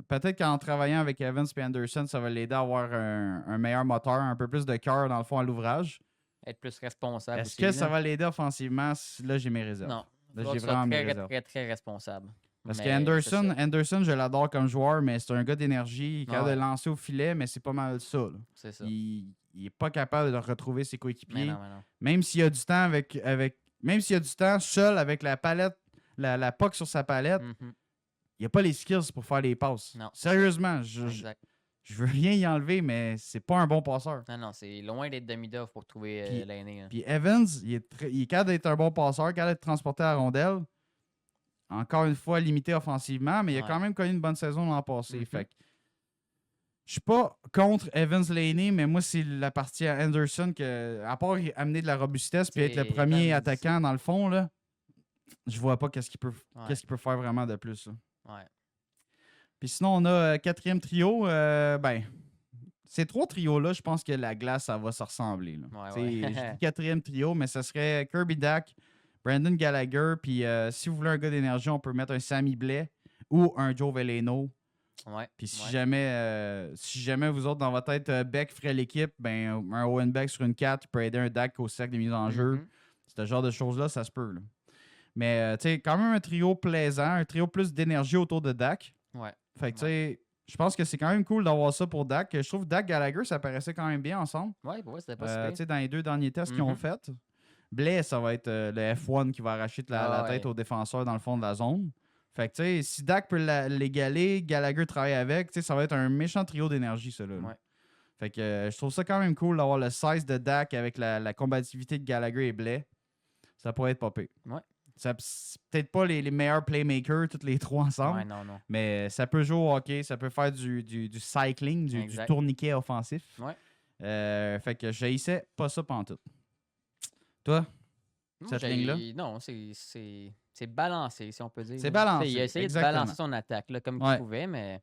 Peut-être qu'en travaillant avec Evans et Anderson, ça va l'aider à avoir un meilleur moteur, un peu plus de cœur dans le fond à l'ouvrage. Être plus responsable Est-ce aussi. que ça là. va l'aider offensivement? Là, j'ai mes réserves. Non. Là, Faut j'ai que tu sois vraiment mes très, réserves. très, très responsable. Parce Mais qu'Anderson, c'est ça. Anderson, je l'adore comme joueur, mais c'est un gars d'énergie. Il est capable Ouais. de lancer au filet, mais c'est pas mal ça. Là. C'est ça. Il est pas capable de retrouver ses Mais coéquipiers. non, mais non. Même s'il a du temps même s'il a du temps seul avec la palette, la puck sur sa palette, Mhm. il a pas les skills pour faire les passes. Non. Sérieusement, Exact. je veux rien y enlever, mais c'est pas un bon passeur. Non, non, c'est loin d'être demi-dove pour trouver Puis- l'aîné. Là. Puis Evans, il est capable d'être un bon passeur, capable d'être transporté à la rondelle. Encore une fois, limité offensivement, mais il a Ouais. quand même connu une bonne saison l'an passé. Mhm. Fait que je suis pas contre Evans Laney, mais moi, c'est la partie à Anderson que, à part amener de la robustesse puis être le C'est premier Evans. attaquant dans le fond, là, je vois pas qu'est-ce qu'il peut faire vraiment de plus. Là. Ouais. Puis sinon, on a quatrième trio. Ben, ces trois trios-là, je pense que la glace, ça va se ressembler. Là. Ouais, T'sais, ouais. je dis quatrième trio, mais ce serait Kirby Dack, Brandon Gallagher, puis si vous voulez un gars d'énergie, on peut mettre un Sammy Blais ou un Joe Veleno. Ouais. Puis si ouais. jamais vous autres, dans votre tête, Beck ferait l'équipe, ben un Owen Beck sur une 4 peut aider un Dak au cercle de mise en jeu. Mhm. Ce genre de choses-là, ça se peut. Là. Mais tu sais, quand même un trio plaisant, un trio plus d'énergie autour de Dak. Ouais. Fait que tu sais, je pense que c'est quand même cool d'avoir ça pour Dak. Je trouve que Dak Gallagher, ça paraissait quand même bien ensemble. Ouais, pour vrai, c'était pas si Tu pire. sais, dans les deux derniers tests qu'ils ont Mhm. fait. Blais, ça va être le F1 qui va arracher la tête Ouais. aux défenseurs dans le fond de la zone. Fait que, tu sais, si Dak peut l'égaler, Gallagher travaille avec, tu sais, ça va être un méchant trio d'énergie, ça, là. Ouais. Fait que je trouve ça quand même cool d'avoir le size de Dak avec la combativité de Gallagher et Blais. Ça pourrait être pas pire. Ouais. C'est peut-être pas les meilleurs playmakers, tous les trois ensemble, Ouais, non, non. mais ça peut jouer au hockey, ça peut faire du cycling, du Exact. tourniquet offensif. Ouais. Fait que j'haïssais pas ça pantoute. Toi? Moi, Cette ligne-là? Non, c'est balancé, si on peut dire. C'est là. balancé, Tu sais, il a essayé exactement. de balancer son attaque là, comme Ouais. il pouvait, mais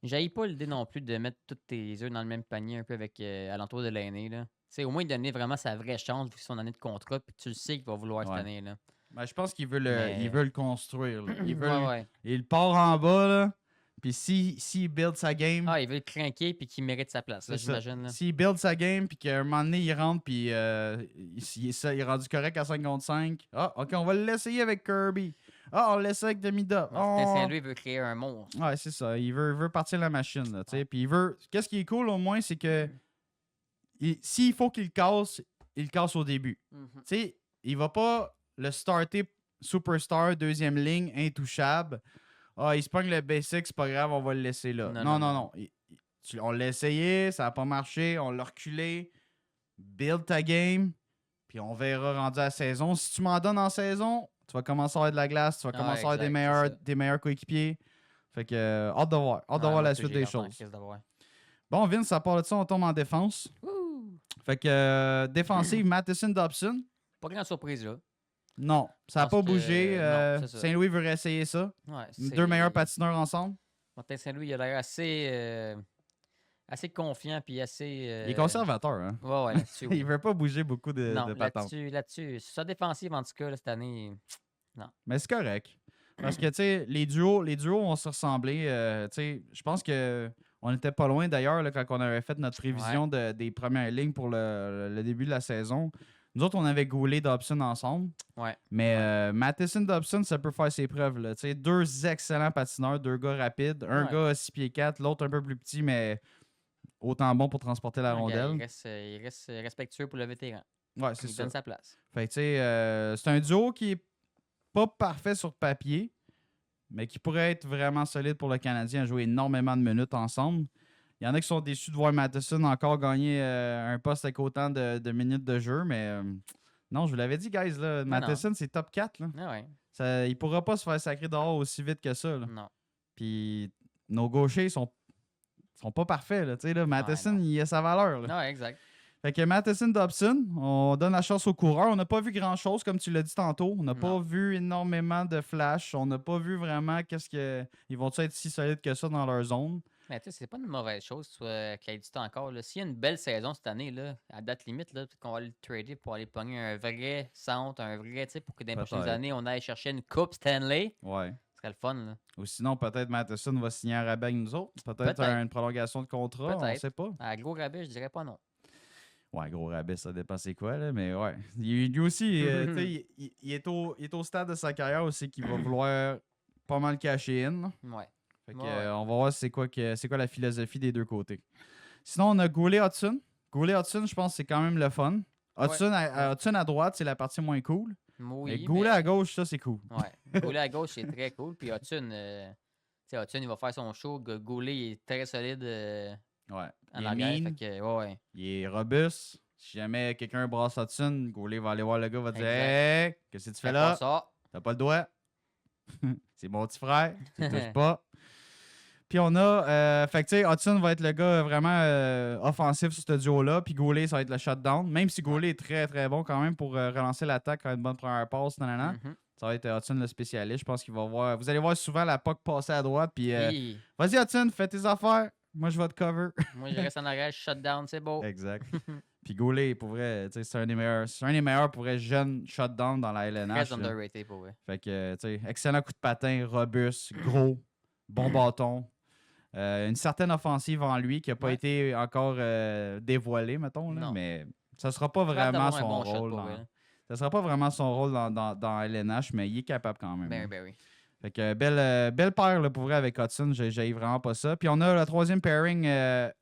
j'haïs pas l'idée non plus de mettre tous tes œufs dans le même panier un peu avec alentour de l'année. Au moins, donner vraiment sa vraie chance vu son année de contrat, puis tu le sais qu'il va vouloir cette Ouais. année. Là. Ben, je pense qu'il veut Mais- il veut le construire. Là. Ouais. Il part en bas, là. Puis s'il build sa game, Ah, il veut le craquer puis qu'il mérite sa place, là, c'est ça. j'imagine. là. S'il build sa game, puis qu'à un moment donné, il rentre, puis il est rendu correct à 5 contre 5. Ah, OK, on va l'essayer avec Kirby. Ah, on l'essaie avec Demida. Martin Saint-Louis veut créer un monstre. Ouais, c'est ça. Il veut partir la machine, là, tu sais. Puis il veut... Qu'est-ce qui est cool, au moins, c'est que s'il faut qu'il casse, il le casse au début. Mhm. Tu sais, il va pas le starter superstar, deuxième ligne, intouchable. Ah, il se pogne le basic, c'est pas grave, on va le laisser là. Non. On l'a essayé, ça n'a pas marché, on l'a reculé. Build ta game, puis on verra rendu à la saison. Si tu m'en donnes en saison, tu vas commencer à avoir de la glace, tu vas commencer à avoir exact, c'est ça. des meilleurs coéquipiers. Fait que, hâte de voir. Hâte de voir la suite des choses. Bon, Vince, ça part de ça, on tombe en défense. Fait que, défensive, Matheson Dobson. Pas grande surprise là. Non, ça n'a Parce pas que, bougé. non, c'est ça. Saint-Louis veut réessayer ça. Ouais, Deux meilleurs patineurs ensemble. Martin Saint-Louis, il a l'air assez confiant puis assez. Il est conservateur. Hein? Ouais, là-dessus. Il veut pas bouger beaucoup de Non, patentes. là-dessus. Sur sa défensive, en tout cas, là, cette année. Mais c'est correct. Parce que, tu sais, les duos vont se ressembler. Tu sais, je pense que on n'était pas loin, d'ailleurs, là, quand on avait fait notre prévision des premières lignes pour le début de la saison. Nous autres, on avait Goulet Dobson ensemble. Ouais. Mais Matheson Dobson, ça peut faire ses preuves. Là. Tu sais, deux excellents patineurs, deux gars rapides. Un Ouais. gars à 6 pieds 4, l'autre un peu plus petit, mais autant bon pour transporter la rondelle. Il reste respectueux pour le vétéran. Ouais, c'est Il ça. donne sa place. Fait que, tu sais, c'est un duo qui est pas parfait sur papier, mais qui pourrait être vraiment solide pour le Canadien à jouer énormément de minutes ensemble. Il y en a qui sont déçus de voir Matheson encore gagner un poste avec autant de minutes de jeu, mais non, je vous l'avais dit, guys, là, Matheson, c'est top 4. Là. Ah ouais. Il pourra pas se faire sacrer dehors aussi vite que ça. Là. Non. Puis nos gauchers sont pas parfaits. Là, là, Matheson, il a sa valeur. Là. Non, exact. Fait que Matheson, Dobson, on donne la chance aux coureurs. On n'a pas vu grand-chose, comme tu l'as dit tantôt. On n'a pas vu énormément de flash. On n'a pas vu vraiment ils vont être si solides que ça dans leur zone. Mais tu sais, c'est pas une mauvaise chose qu'il ait du temps encore. S'il y a une belle saison cette année, là, à date limite, peut-être qu'on va aller le trader pour aller pogner un vrai centre, un vrai, pour que dans les prochaines années, on aille chercher une Coupe Stanley. Ouais. Ce serait le fun. Là. Ou sinon, peut-être Matheson va signer un rabais avec nous autres. Peut-être une prolongation de contrat, on ne sait pas. À gros rabais, je dirais pas non. Ouais, gros rabais, ça dépend c'est quoi, là, mais ouais. Lui aussi, il est au stade de sa carrière aussi qu'il va vouloir pas mal cacher in. Ouais. Fait que, on va voir c'est quoi la philosophie des deux côtés. Sinon, on a Goulet-Hudson. Goulet-Hudson, je pense que c'est quand même le fun. Hudson, Hudson à droite, c'est la partie moins cool. Oui, mais Goulet à gauche, ça, c'est cool. Ouais. Goulet à gauche, c'est très cool. Puis Hudson, Hudson, il va faire son show. Goulet, il est très solide. Ouais. Il est mean, il est robuste. Si jamais quelqu'un brasse Hudson, Goulet va aller voir le gars, va dire Hey, qu'est-ce que tu fais là? T'as pas le doigt. C'est mon petit frère. Tu touches pas. Puis on a. Fait que tu sais, Hudson va être le gars vraiment offensif sur ce duo-là. Puis Goulet, ça va être le shutdown. Même si Goulet est très très bon quand même pour relancer l'attaque, faire une bonne première passe. Ça va être Hudson le spécialiste. Je pense qu'il va voir. Vous allez voir souvent la puck passer à droite. Puis vas-y, Hudson, fais tes affaires. Moi, je vais te cover. Moi, je reste en arrière, shutdown, c'est beau. Exact. Puis Goulet, pour vrai, c'est un des meilleurs pour vrai jeunes shutdown dans la LNH. Très underrated pour vrai. Fait que, tu sais, excellent coup de patin, robuste, gros, bon bâton. Une certaine offensive en lui qui n'a pas été encore dévoilée, mettons. Là, mais ça ne sera pas vraiment son rôle. Ça sera pas vraiment son rôle dans LNH, mais il est capable quand même. Ben oui. Fait que belle paire là, pour vrai avec Hudson. J'ai vraiment pas ça. Puis on a le troisième pairing,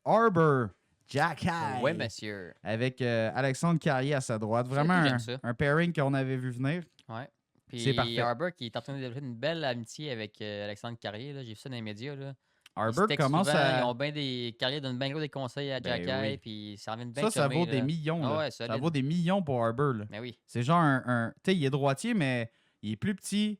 Arbor. Jack High. Oui, monsieur. Avec Alexandre Carrier à sa droite. Vraiment un pairing qu'on avait vu venir. Ouais. Puis c'est parfait. Arbor qui est en train de développer une belle amitié avec Alexandre Carrier. J'ai vu ça dans les médias. Là. Arbor commence à. Ils ont bien des carrières, donnent bien gros des conseils à Jack High. Puis ça revient bien. Ça vaut des millions. Là. Ouais, ça vaut des millions pour Arbor. Mais oui. C'est genre un. Tu sais, il est droitier, mais il est plus petit.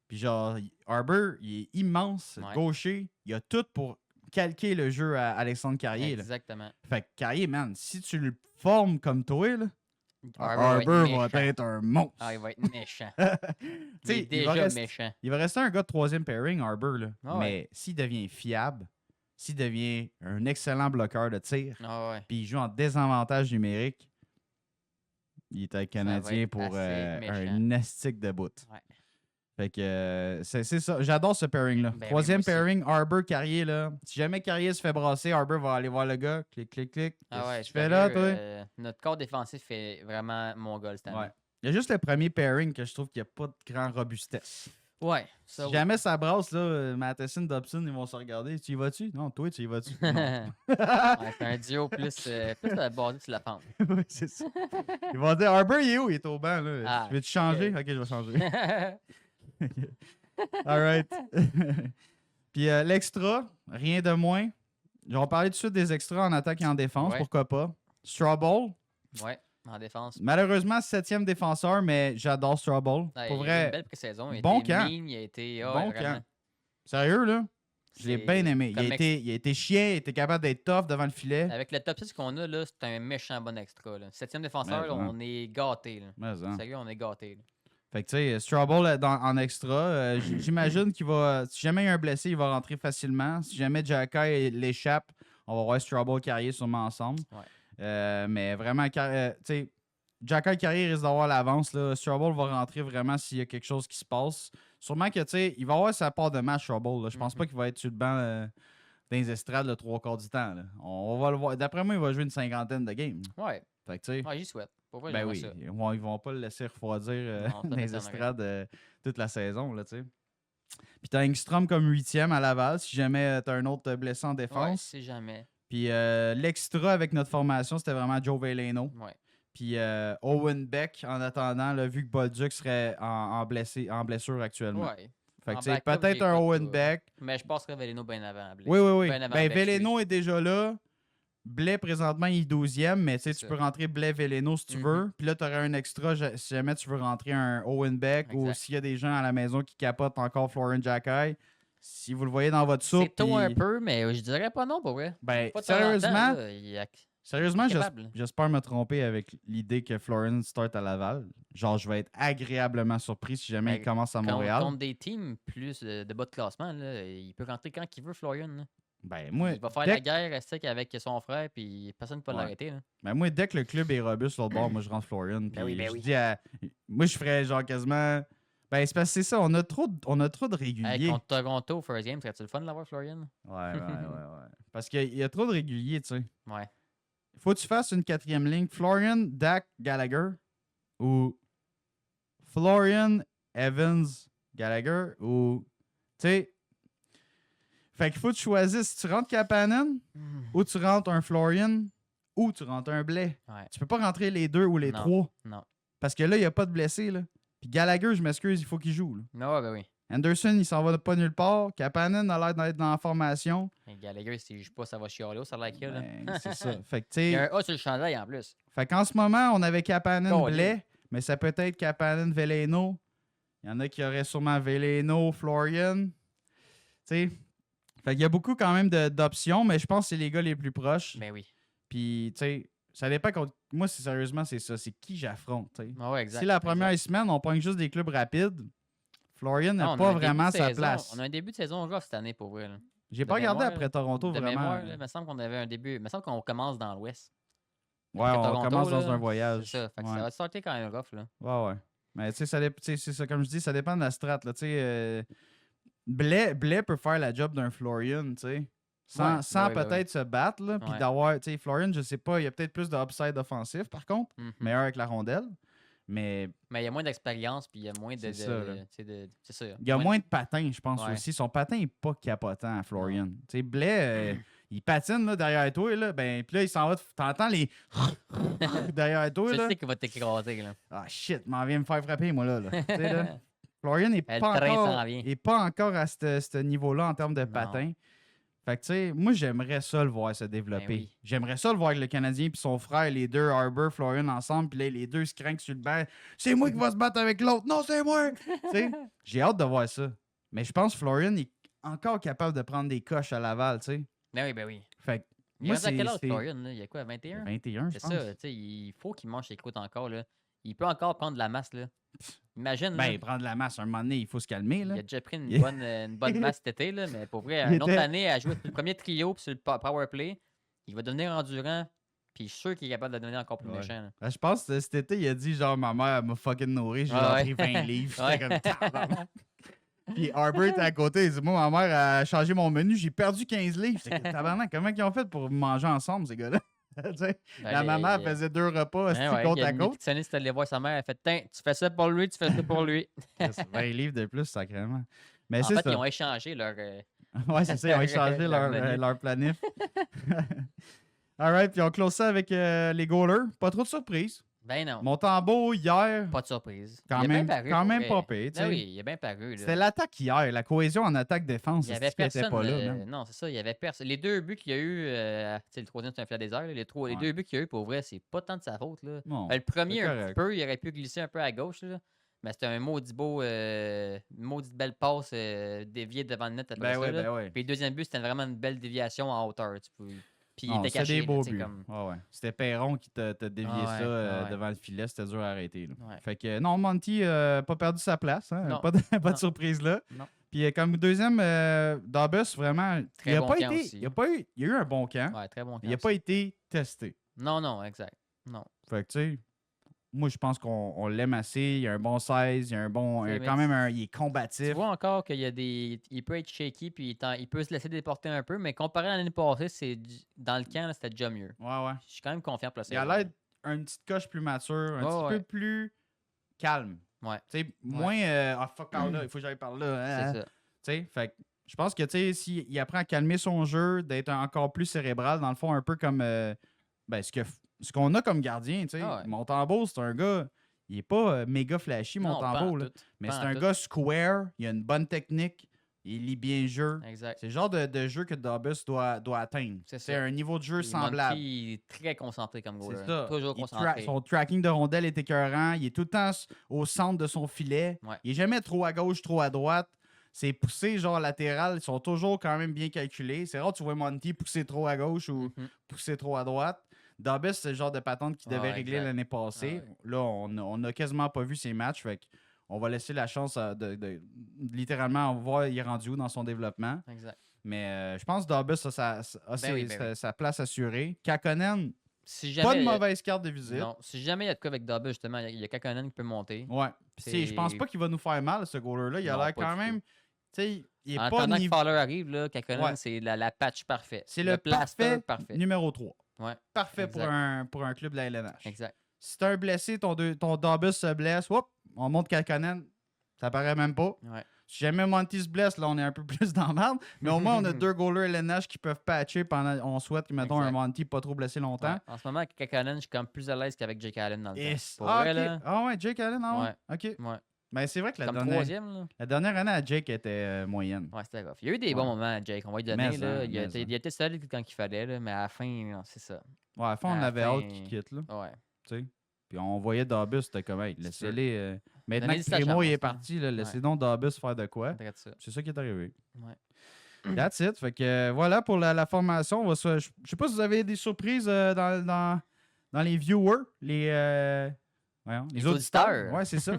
Puis genre, Arbor, il est immense, gaucher. Il a tout pour calquer le jeu à Alexandre Carrier. Exactement. Là. Fait que Carrier, man, si tu le formes comme toi, là, Arbor va être un monstre. Ah, il va être méchant. Il est déjà méchant. Il va rester un gars de troisième pairing, Arbor. Là. Mais s'il devient fiable, s'il devient un excellent bloqueur de tir, puis il joue en désavantage numérique, il est un Canadien pour un astique de bout. Ouais. Fait que c'est ça. J'adore ce pairing-là. Ben troisième pairing, Arbor, Carrier. Là. Si jamais Carrier se fait brasser, Arbor va aller voir le gars. Clic, clic, clic. Ah ouais, tu fais là, toi? Notre corps défensif est vraiment mongol cette année. Ouais. Il y a juste le premier pairing que je trouve qu'il n'y a pas de grande robustesse. Ouais. Si jamais ça brasse, là, Matheson, Dobson, ils vont se regarder. Tu y vas-tu? Non, toi, tu y vas-tu? C'est un duo plus basé sur la pente. Oui, c'est ça. Ils vont dire, Arbor, il est où? Il est au banc. Là. Ah, Veux-tu changer? Ok, je vais changer. All right. Puis l'extra, rien de moins. On va parler tout de suite des extras en attaque et en défense, pourquoi pas. Strawball. Ouais, en défense. Malheureusement, 7e défenseur, mais j'adore Strawball. Pour vrai, une belle pré-saison. Bon il a camp. été mean, il a été... bon camp. Sérieux, là? Je l'ai bien aimé. Il a été chien, il était capable d'être tough devant le filet. Avec le top 6 qu'on a, là, c'est un méchant bon extra. 7e défenseur, on est gâtés. Sérieux, on est gâtés. Fait que tu sais, Strawball en extra, j'imagine qu'il va. Si jamais il y a un blessé, il va rentrer facilement. Si jamais Jacky l'échappe, on va voir Strawball Carrier sûrement ensemble. Ouais. Mais vraiment, tu sais, Jacky Carrier risque d'avoir l'avance. Strawball va rentrer vraiment s'il y a quelque chose qui se passe. Sûrement que tu sais, il va avoir sa part de match, Strawball. Je pense pas qu'il va être sur le banc dans les estrades le 3/4 du temps. Là. On va le voir. D'après moi, il va jouer une 50aine de games. Ouais. Fait que tu sais. Ouais, j'y souhaite. Ben oui, ils vont pas le laisser refroidir dans les estrades toute la saison, là, tu sais. Puis t'as Engstrom comme 8e à Laval, si jamais t'as un autre blessé en défense. Ouais, si jamais. Puis l'extra avec notre formation, c'était vraiment Joe Veleno. Ouais. Puis Owen Beck, en attendant, là, vu que Bolduc serait en blessure actuellement. Ouais. Fait que tu sais, peut-être un Owen Beck. Mais je passerais Veleno bien avant. Oui. Ben Veleno est déjà là. Blais, présentement, il est 12e, mais tu peux rentrer Blais-Veleno si tu veux. Puis là, tu aurais un extra si jamais tu veux rentrer un Owen Beck ou s'il y a des gens à la maison qui capotent encore Florent Jacky. si vous le voyez dans votre soupe. C'est tôt un puis- peu, mais je dirais pas non, pour vrai. Ben, Pas de temps en temps, sérieusement, là, sérieusement, capable. j'espère me tromper avec l'idée que Florian start à Laval. Genre, je vais être agréablement surpris si jamais Ben, il commence à Quand Montréal. contre des teams plus de bas de classement, là, il peut rentrer quand il veut, Florian. Là. Ben, moi, Il va faire dès la que- guerre sec avec son frère, puis personne ne peut Ouais. l'arrêter. là. ben, moi, dès que le club est robuste sur le bord, moi, je rentre Florian. Puis oui, ben je oui. dis moi, je ferais genre quasiment. Ben, c'est parce que c'est ça, on a trop de Hey, réguliers. contre Toronto, first game, serait-tu le fun de l'avoir, Florian? Ouais. Parce qu'il y a trop de réguliers, tu sais. Ouais. Faut que tu fasses une 4e ligne. Florian, Dak, Gallagher ou Florian, Evans, Gallagher ou. Tu sais. Fait qu'il faut que tu choisisses si tu rentres Kapanen ou tu rentres un Florian ou tu rentres un Blais. Ouais. Tu peux pas rentrer les deux ou les Non. trois. Non. Parce que là, il n'y a pas de blessés. Là. Puis Gallagher, je m'excuse, il faut qu'il joue. Là. Non, ben oui. Anderson, il s'en va pas nulle part. Kapanen a l'air d'être dans la formation. Et Gallagher, s'il joue pas, ça va chialer, ça a l'air qu'il y a, là. Ben, c'est ça. Fait que, tu Il y sais. a un A sur le chandail en plus. Fait qu'en ce moment, on avait Kapanen Colin. Blais, mais ça peut être Kapanen Veleno. Il y en a qui auraient sûrement Veleno, Florian. Tu sais. Fait qu'il y a beaucoup quand même d'options, mais je pense que c'est les gars les plus proches. Ben oui. Puis, tu sais, ça dépend contre. Moi, sérieusement, c'est ça. C'est qui j'affronte, tu sais. Ah ouais, exact. Si la première exact. semaine, on pogne juste des clubs rapides, Florian n'a Non, on a pas un début vraiment de sa saison- place. On a un début de saison rough cette année, pour vrai. Là. J'ai de pas regardé mémoire, après Toronto, De vraiment. mémoire, là, il me semble qu'on avait un début. Il me semble qu'on commence dans l'Ouest. Ouais, Après on Toronto, commence dans là, un voyage. C'est ça. Fait que Ouais. ça va sortir quand même rough, là. Ouais. Mais tu sais, c'est ça, comme je dis, ça dépend de la strat. Là, tu sais, Blais peut faire la job d'un Florian, tu sais. Sans, Ouais, sans ouais, ouais, peut-être se battre, là, puis Ouais. d'avoir, tu sais, Florian, je sais pas, il y a peut-être plus de upside offensif, par contre, Mhm. meilleur avec la rondelle, mais Mais il y a moins d'expérience, puis il y a moins de. C'est ça, là. C'est ça. il y a moins de patins, je pense Ouais. aussi. Son patin est pas capotant à Florian. Tu sais, Blais, il patine là, derrière toi, là, ben, puis là, il s'en va, t'entends les derrière toi, Tu là. sais qu'il va t'écraser, là. Ah shit, m'en vient me faire frapper, moi, là. Tu sais, là. Florian n'est Le pas, train encore, s'en vient. est pas encore à ce niveau-là en termes de patin. Fait que, tu sais, moi, j'aimerais ça le voir se développer. Ben oui. J'aimerais ça le voir avec le Canadien puis son frère, les deux, Harbour, Florian, ensemble, puis là, les deux se craquent sur le banc. C'est moi qui va se battre avec l'autre. Non, c'est moi! Tu sais, j'ai hâte de voir ça. Mais je pense que Florian est encore capable de prendre des coches à Laval, tu sais. Ben oui. Fait que, Il moi, reste à quel âge, c'est Florian, là? Il y a quoi, 21? 21, je C'est pense. ça, tu sais, il faut qu'il mange ses croûtes encore, là. Il peut encore prendre de la masse, là. Imagine, là, Ben, prendre de la masse, un moment donné, il faut se calmer, il là. a déjà pris Il- une bonne masse cet été, là, mais pour vrai, Il une autre était- année à jouer sur le premier trio puis sur le power play, il va devenir endurant, puis je suis sûr qu'il est capable de devenir encore plus Ouais. méchant. là. Ben, je pense que cet été, il a dit genre, ma mère elle m'a fucking nourri, j'ai Ah genre ouais. pris 20 livres. Ouais. J'étais comme, tabarnak. Puis Harbour était à côté, il dit, moi, ma mère a changé mon menu, j'ai perdu 15 livres. J'étais comme, tabarnak, comment ils ont fait pour manger ensemble, ces gars-là? Tu sais, Ben, la maman elle il- faisait 2 repas, Ouais, ouais, côte il y a à une côte. nutritionniste qui est allée voir sa mère, elle a fait Tiens, tu fais ça pour lui, tu fais ça pour lui. C'est 20 livres de plus, sacrément. Mais En c'est fait, ça. ils ont échangé leur. Ouais, c'est ça, ils ont échangé Leur leur, menu. leur planif. Alright, puis on close ça avec les goalers. Pas trop de surprises. Ben non, Montembeau, hier, pas de surprise. quand Il a bien même, paru, quand pour même vrai. pas pire. tu Ben sais. oui, il a bien paru. là. C'était l'attaque hier, la cohésion en attaque-défense. Il y avait c'est ce qui était personne. pas là, man. Non, c'est ça. Il y avait personne. Les deux buts qu'il y a eu, tu sais, le troisième, c'est un filet désert. Là, les Ouais. deux buts qu'il y a eu, pour vrai, c'est pas tant de sa faute. Là. Non, Le premier, c'est un correct. petit peu, il aurait pu glisser un peu à gauche. Là, mais c'était un maudit beau, maudite belle passe déviée devant le net après Ben ça. ouais, là. ben ouais. Puis le deuxième but, c'était vraiment une belle déviation en hauteur. Puis il Non, était c'était caché. des là, beaux tu sais, buts. comme- Ouais, ouais. C'était Perron qui t'a dévié Ah ouais, ça ah ouais. devant le filet. C'était dur à arrêter. Là. Ouais. Fait que non, Monty pas perdu sa place. Hein? Non. Pas de, pas de Non. surprise là. Non. Puis comme deuxième, Dabus, vraiment, Très il a bon pas camp été. aussi. Il a eu un bon camp. Ouais, très bon. Il n'a camp pas aussi. été testé. Non, non, exact. Non. Fait que tu sais, moi je pense qu'on l'aime assez. Il a un bon 16, il a un bon. Ouais, quand mais même il est Tu combatif. vois encore qu'il y a des. Il peut être shaky puis il peut se laisser déporter un peu, mais comparé à l'année passée, dans le camp, là, c'était déjà mieux. Ouais, ouais. Je suis quand même confiant pour la Il a saison. l'air une petite coche plus mature, un Ouais, petit ouais. peu plus calme. Ouais. Tu sais, moins ah fuck out là, il faut que j'aille par là. hein, C'est ça. Tu sais, fait que je pense que tu sais, s'il apprend à calmer son jeu, d'être encore plus cérébral, dans le fond, un peu comme ben, ce qu'on a comme gardien, tu sais. Ah ouais. Montembeau, c'est un gars, il est pas méga flashy, Non, pas en Montembeau, là, tout. mais pas c'est en un tout. gars square, il a une bonne technique, il lit bien le jeu. Exact. C'est le genre de jeu que Dabus doit atteindre. C'est C'est ça. un niveau de jeu Puis semblable. Monty, il est très concentré comme goaler. C'est ça. Toujours Il concentré. son tracking de rondelle est écœurant. Il est tout le temps au centre de son filet. Ouais. Il est jamais trop à gauche, trop à droite. ses poussées genre latérales sont toujours quand même bien calculées. C'est rare que tu vois Monty pousser trop à gauche ou pousser trop à droite. Dubus, c'est le genre de patente qu'il devait régler l'année passée. Là, on a quasiment pas vu ses matchs. Fait on va laisser la chance de littéralement voir il est rendu où dans son développement. Exact. Mais je pense que Dubus a sa place assurée. Kakkonen, Si jamais, pas de mauvaise carte de visite. Non, si jamais il y a de quoi avec Dubus, justement, il y a Kakkonen qui peut monter. Ouais. Je pense pas qu'il va nous faire mal, ce goaler-là. Il a Non, l'air pas quand du même. Tu sais, il est En pas attendant que niveau. Fowler arrive, là, Kakkonen, Ouais. c'est la patch parfait. C'est le plaster parfait numéro 3. Ouais, Parfait pour exact. un club de la LNH. Exact. Si t'as un blessé, ton Dubus se blesse, whoop, on monte Kakkonen. Ça paraît même pas. Ouais. Si jamais Monty se blesse, là, on est un peu plus dans la merde. Mais au moins, on a 2 goalers LNH qui peuvent patcher pendant. On souhaite, mettons, un Exact. Monty pas trop blessé longtemps. Ouais. En ce moment, avec Kakkonen, je suis comme plus à l'aise qu'avec Jake Allen dans le temps. Pour Ah, vrai, ok. là. Ah ouais, Jake Allen, ah ouais. OK. Ouais. Ben, c'est vrai que Comme troisième, là. la dernière année à Jake était moyenne. Ouais, c'était rough. Il y a eu des bons moments à Jake, on va lui donner. Mais Là. ça, Il a mais été solide quand il fallait, là, mais à la fin, non, c'est ça. Ouais, à la fin, on À la avait fin- hâte qu'il quitte, là. Ouais. Tu sais. Puis on voyait Dubus, c'était comme, hey, laissez-les. Maintenant Donnez-lui que sa Primo chance, il est là. parti, là, laissez donc Dubus faire de quoi. C'est vrai de ça. C'est ça qui est arrivé. Ouais. That's it. Fait que voilà pour la formation. Je sais pas si vous avez des surprises dans les viewers, les auditeurs. Ouais, c'est ça.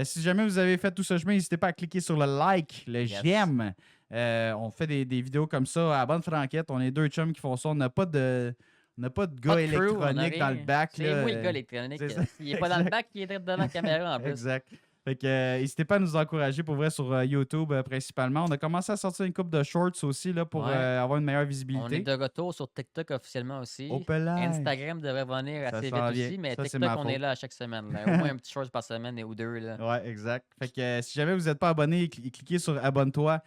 Si jamais vous avez fait tout ce chemin, n'hésitez pas à cliquer sur le like, le Yes. j'aime. On fait des vidéos comme ça à la bonne franquette. On est 2 chums qui font ça. On n'a pas de gars Pas de crew, on a électroniques dans rien. le bac. C'est là, moi le gars électronique. c'est ça. Il est pas dans le bac, il est direct devant la caméra en plus. Exact. Fait que n'hésitez pas à nous encourager pour vrai sur YouTube principalement. On a commencé à sortir une couple de shorts aussi là, pour Ouais. avoir une meilleure On est visibilité. de retour sur TikTok officiellement aussi. Opelay. Instagram devrait venir Ça assez s'en vite vient. aussi, mais Ça, c'est TikTok, ma on faute. est là à chaque semaine. Là. Au moins un petit short par semaine ou 2. Là. Ouais, exact. Fait que si jamais vous n'êtes pas abonné, cliquez sur abonne-toi,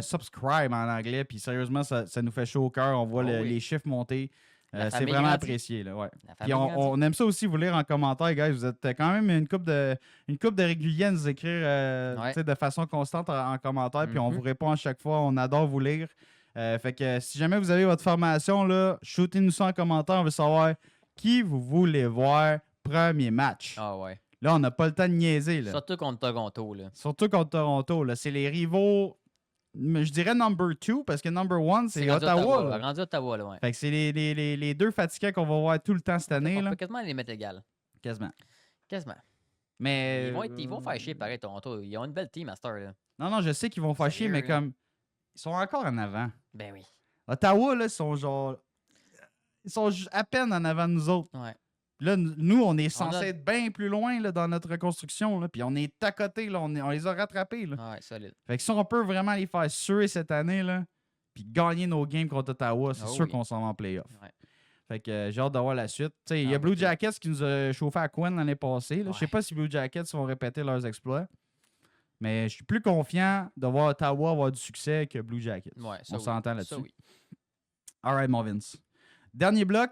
subscribe en anglais, puis sérieusement, ça nous fait chaud au cœur. On voit Oh oui. les chiffres monter. La C'est famille vraiment grandit. apprécié. Là, ouais. La Puis famille grandit. on aime ça aussi vous lire en commentaire, guys. Vous êtes quand même une couple de réguliers à nous écrire Ouais. tu sais, de façon constante en commentaire, puis on Mhm. vous répond à chaque fois. On adore vous lire. Fait que si jamais vous avez votre formation, là, shootez-nous ça en commentaire. On veut savoir qui vous voulez voir premier match. Ah ouais. Là, on n'a pas le temps de niaiser. Là. Surtout contre Toronto. Là. Surtout contre Toronto. Là. C'est les rivaux, je dirais number 2, parce que number 1, c'est rendu Ottawa. là. Rendu Ottawa, là, ouais. Fait que c'est les 2 fatigants qu'on va voir tout le temps cette année. On Là. peut quasiment les mettre égales. Quasiment. Quasiment. Mais. Ils vont faire chier pareil, Toronto. Ils ont une belle team à cette heure, là. Non, je sais qu'ils vont faire chier, mais Sérieux, là? comme. Ils sont encore en avant. Ben oui. Ottawa, là, ils sont genre. Ils sont à peine en avant de nous autres. Ouais. Là, nous, on est censé a- être bien plus loin là, dans notre reconstruction. Là, puis on est à côté. Là, on les a rattrapés. Là. Ouais, solide. Fait que si on peut vraiment les faire suer cette année, là, puis gagner nos games contre Ottawa, c'est Ah sûr oui. qu'on s'en va en playoff. Ouais. Fait que j'ai hâte d'avoir la suite. Tu sais, il y Ah, a Blue moi aussi. Jackets qui nous a chauffé à Quinn l'année passée. Là. Je sais Ouais. pas si Blue Jackets vont répéter leurs exploits. Mais je suis plus confiant de voir Ottawa avoir du succès que Blue Jackets. Ouais, ça On oui. s'entend Ça, là-dessus. oui. All right, Marvins. Dernier bloc.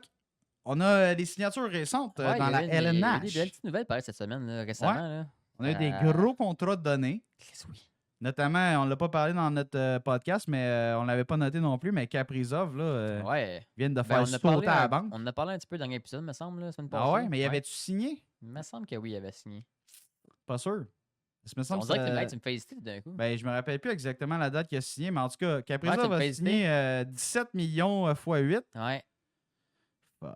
On a des signatures récentes Ouais, dans la il y a des LNH. belles petites nouvelles pareil cette semaine, là, récemment. Là. On a eu des Euh, gros contrats de données. Chris, oui. Notamment, on ne l'a pas parlé dans notre podcast, mais on ne l'avait pas noté non plus, mais Kaprizov là, Ouais. vient de Ben, faire sauter à la banque. on en a parlé un petit peu dans l'épisode, me semble, la semaine passée. Ah ouais, mais y avait-tu signé? Il me semble que oui, il avait signé. Pas sûr. Ça me On semble dirait que que tu me fais hésiter tout d'un coup. ben, je me rappelle plus exactement la date qu'il a signé, mais en tout cas, Ouais, Kaprizov tu me a fais signé 17 millions x 8 Ouais. Fuck.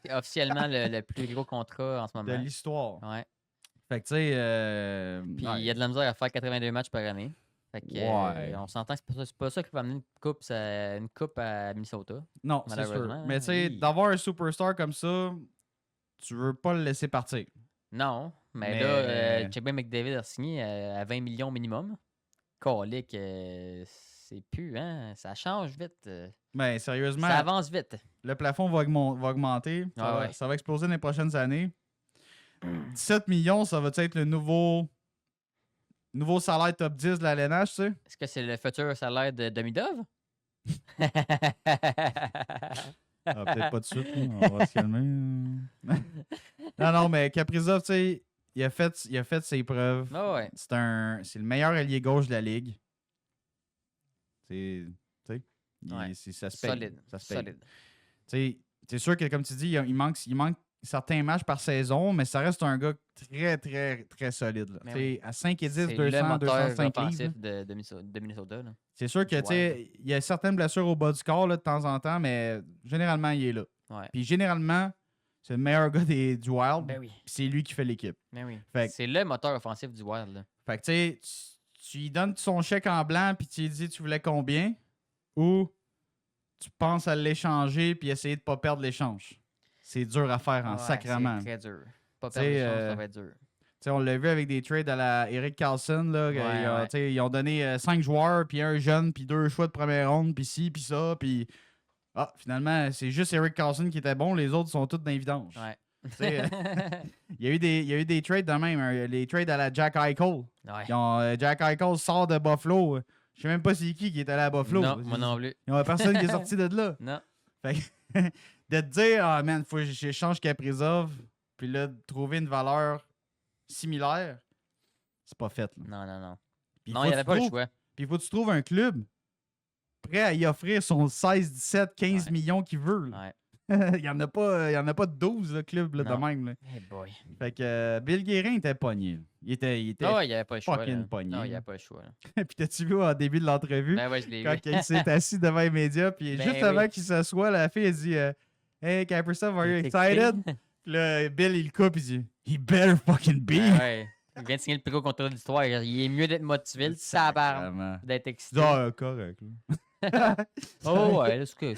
C'est officiellement le plus gros contrat en ce de moment. l'histoire. Ouais. Fait que, tu sais. Puis ouais. il y a de la misère à faire 82 matchs par année. Fait que, Ouais. on s'entend que c'est pas ça qui va amener une coupe à Minnesota. Non, c'est sûr. malheureusement, Mais tu sais, oui. d'avoir un superstar comme ça, tu veux pas le laisser partir. Non, mais Mais- là, Check bien McDavid a signé à 20 millions minimum. Colique, c'est plus, hein? Ça change vite. Ben, sérieusement, Ça avance vite. le plafond va augmenter. Ah ouais. Ça va exploser dans les prochaines années. 17 millions, ça va être le nouveau salaire top 10 de la LNH, tu sais? Est-ce que c'est le futur salaire de Demidov? Ah, peut-être pas tout de suite, là. On va se calmer. non, mais Kaprizov, tu sais, il a fait ses preuves. Ah ouais. C'est le meilleur allié gauche de la ligue. Tu sais, Ouais. ça se paye. Solide. Ça se paye. Solide. Tu sais, c'est sûr que, comme tu dis, il manque certains matchs par saison, mais ça reste un gars très, très, très solide. Là. Mais Tu sais, oui. À 5 et 10, C'est 200, le moteur 205 livres. offensif là. de Minnesota. Là. C'est sûr que, du tu sais, il y a certaines blessures au bas du corps là, de temps en temps, mais généralement, il est là. Ouais. Puis généralement, c'est le meilleur gars du Wild, Ben oui. puis c'est lui qui fait l'équipe. Ben oui. Fait que- C'est le moteur offensif du Wild. Là. Fait que, tu sais, tu lui donnes son chèque en blanc, puis tu lui dis tu voulais combien, ou tu penses à l'échanger, puis essayer de pas perdre l'échange. C'est dur à faire en Ouais, sacrament. C'est très dur. Pas T'sais, perdre les chances, ça va être dur. T'sais, on l'a vu avec des trades à la Eric Carlson. Là, Ouais, ouais. Ils ont donné 5 joueurs, puis un jeune, puis 2 choix de première ronde, puis ci, puis ça. Puis finalement, c'est juste Eric Carlson qui était bon. Les autres sont tous dans les vidanges. Ouais. T'sais, il y a eu des trades de même. Hein, les trades à la Jack Eichel. Ouais. Jack Eichel sort de Buffalo. Je sais même pas c'est qui est allé à Buffalo. Non, moi non plus. Il n'y a personne qui est sorti de là. Non. Fait que, de te dire, ah man, faut que j'échange Kaprizov, puis là, de trouver une valeur similaire, c'est pas fait. Là. Non. Puis Non, faut il n'y que avait tu pas le trouves- choix. Puis il faut que tu trouves un club prêt à y offrir son 16, 17, 15 Ouais. millions qu'il veut. Là. Ouais. il n'y en a pas de 12 là, clubs là, de Non. même. Là. Hey boy. Fait que Bill Guérin était pogné. Là. Il était Ah ouais, il n'y avait pas le choix. fucking Là. pogné. Non, il n'y là. avait pas le choix. Là. Puis t'as-tu vu au début de l'entrevue, Ben ouais, je l'ai quand vu. il s'est assis devant les médias, puis Ben juste avant oui. qu'il s'assoie, la fille, elle dit Hey, Kaprizov, are you T'es excited? excité? Puis là, Bill, il le coupe, il dit He better fucking be. Ben ouais. Il vient de signer le plus gros contrat de l'histoire. Il est mieux d'être motivé, le sabarde, Vraiment. d'être Il excité. dit, Ah, correct. Là. Oh ouais, là, c'est que.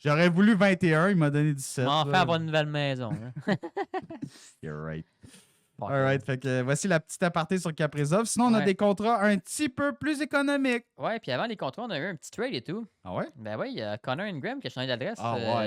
J'aurais voulu 21, il m'a donné 17. M'en là. faire avoir une nouvelle maison. Là. You're right. Fuck. Alright, fait que voici la petite aparté sur Kaprizov. Sinon, on a Ouais. des contrats un petit peu plus économiques. Ouais, puis avant les contrats, on a eu un petit trade et tout. Ah ouais? Ben oui, il y a Connor Ingram qui a changé d'adresse. Ah ouais,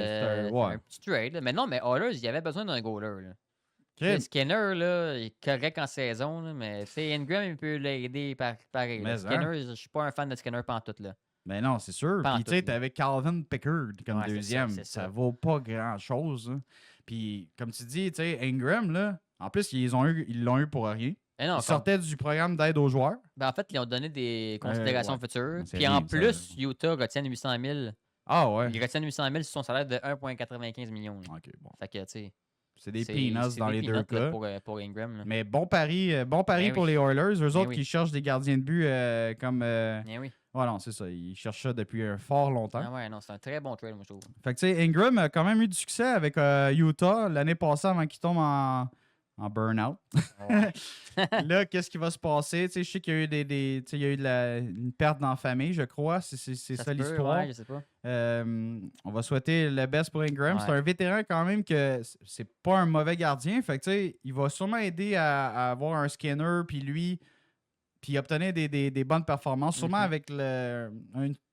c'est un- un petit trade. Là. Mais non, mais Oilers, il y avait besoin d'un goaler. Là. Ok. Le Skinner, là, il est correct en saison, là, mais Ingram, il peut l'aider pareil. là. Mais, Skinner, je suis pas un fan de Skinner pantoute. Là. Mais non, c'est sûr. Pas en Puis tu tout, sais, là. t'avais Calvin Pickard comme Ouais, c'est ça, deuxième. c'est Ça ça. vaut pas grand-chose. Hein. Puis comme tu dis, tu sais, Ingram, là, en plus, ils l'ont eu pour rien. Eh non, Il sortait du programme d'aide aux joueurs. ben, en fait, ils ont donné des considérations ouais. futures. C'est Puis en libre, ça. plus, Utah retient 800 000. Ah ouais. Ils retiennent 800 000 sur son salaire de 1,95 millions. là. Ok, bon. Fait que, tu sais. C'est des c'est- peanuts c'est dans des les deux peanuts, là, cas. pour Ingram. Là. Mais bon pari Ben pour oui. les Oilers. Eux autres oui. qui cherchent des gardiens de but comme. Eh oui. Ouais, non, c'est ça. Ils cherchent ça depuis fort longtemps. Ah ouais, non, c'est un très bon trade, moi, je trouve. Fait que, tu sais, Ingram a quand même eu du succès avec Utah l'année passée avant qu'il tombe en burn-out. Ouais. Là, qu'est-ce qui va se passer? Tu sais, je sais qu'il y a eu tu sais, il y a eu une perte dans la famille, je crois. C'est Ça ça se peut, l'histoire. ouais, je sais pas. On va souhaiter le best pour Ingram. C'est Ouais. un vétéran quand même que c'est pas un mauvais gardien. Fait que, tu sais, il va sûrement aider à avoir un Skinner, puis lui, puis obtenir des bonnes performances. Sûrement Mhm. avec